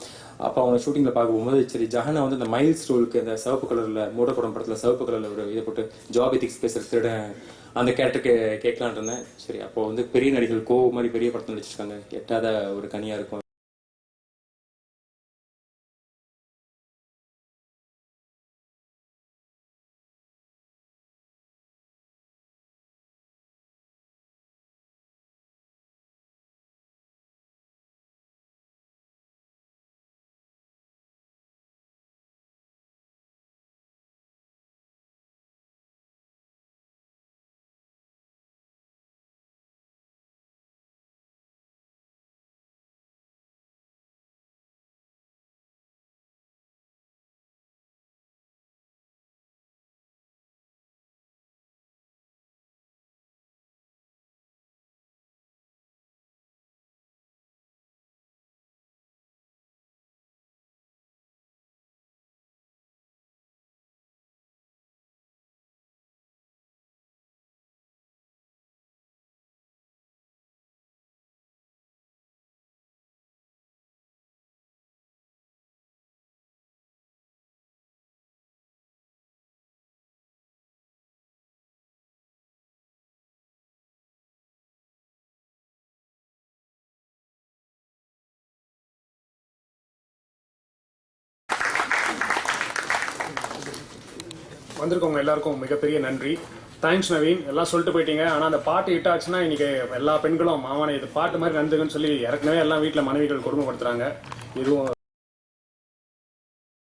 அப்போ அவங்க ஷூட்டிங்கில் பார்க்க போகும்போது சரி ஜெகனை வந்து இந்த மைல்ஸ் ரோலுக்கு இந்த சிவப்பு கலரில் மூடப்படம் படத்தில் சிவப்பு கலரில் ஒரு இதை போட்டு ஜாப் எத்திக்ஸ் பேசுகிற திருடன் அந்த கேரக்டருக்கு கேட்கலான் இருந்தேன். சரி, அப்போ வந்து பெரிய நடிகர்கள் கோ மாதிரி பெரிய படத்தில் நடிச்சிருக்காங்க. எட்டாத ஒரு கனியாக இருக்கும். வந்திருக்கவங்க எல்லாருக்கும் மிகப்பெரிய நன்றி. தேங்க்ஸ் நவீன், எல்லாம் சொல்லிட்டு போயிட்டீங்க. ஆனால் அந்த பாட்டு ஹிட் ஆச்சுன்னா இன்னைக்கு எல்லா பெண்களும் மாமானை இது பாட்டு மாதிரி நடந்துக்குன்னு சொல்லி ஏற்கனவே எல்லாம் வீட்டில் மனைவிகள் கொடுமைப்படுத்துறாங்க. இதுவும்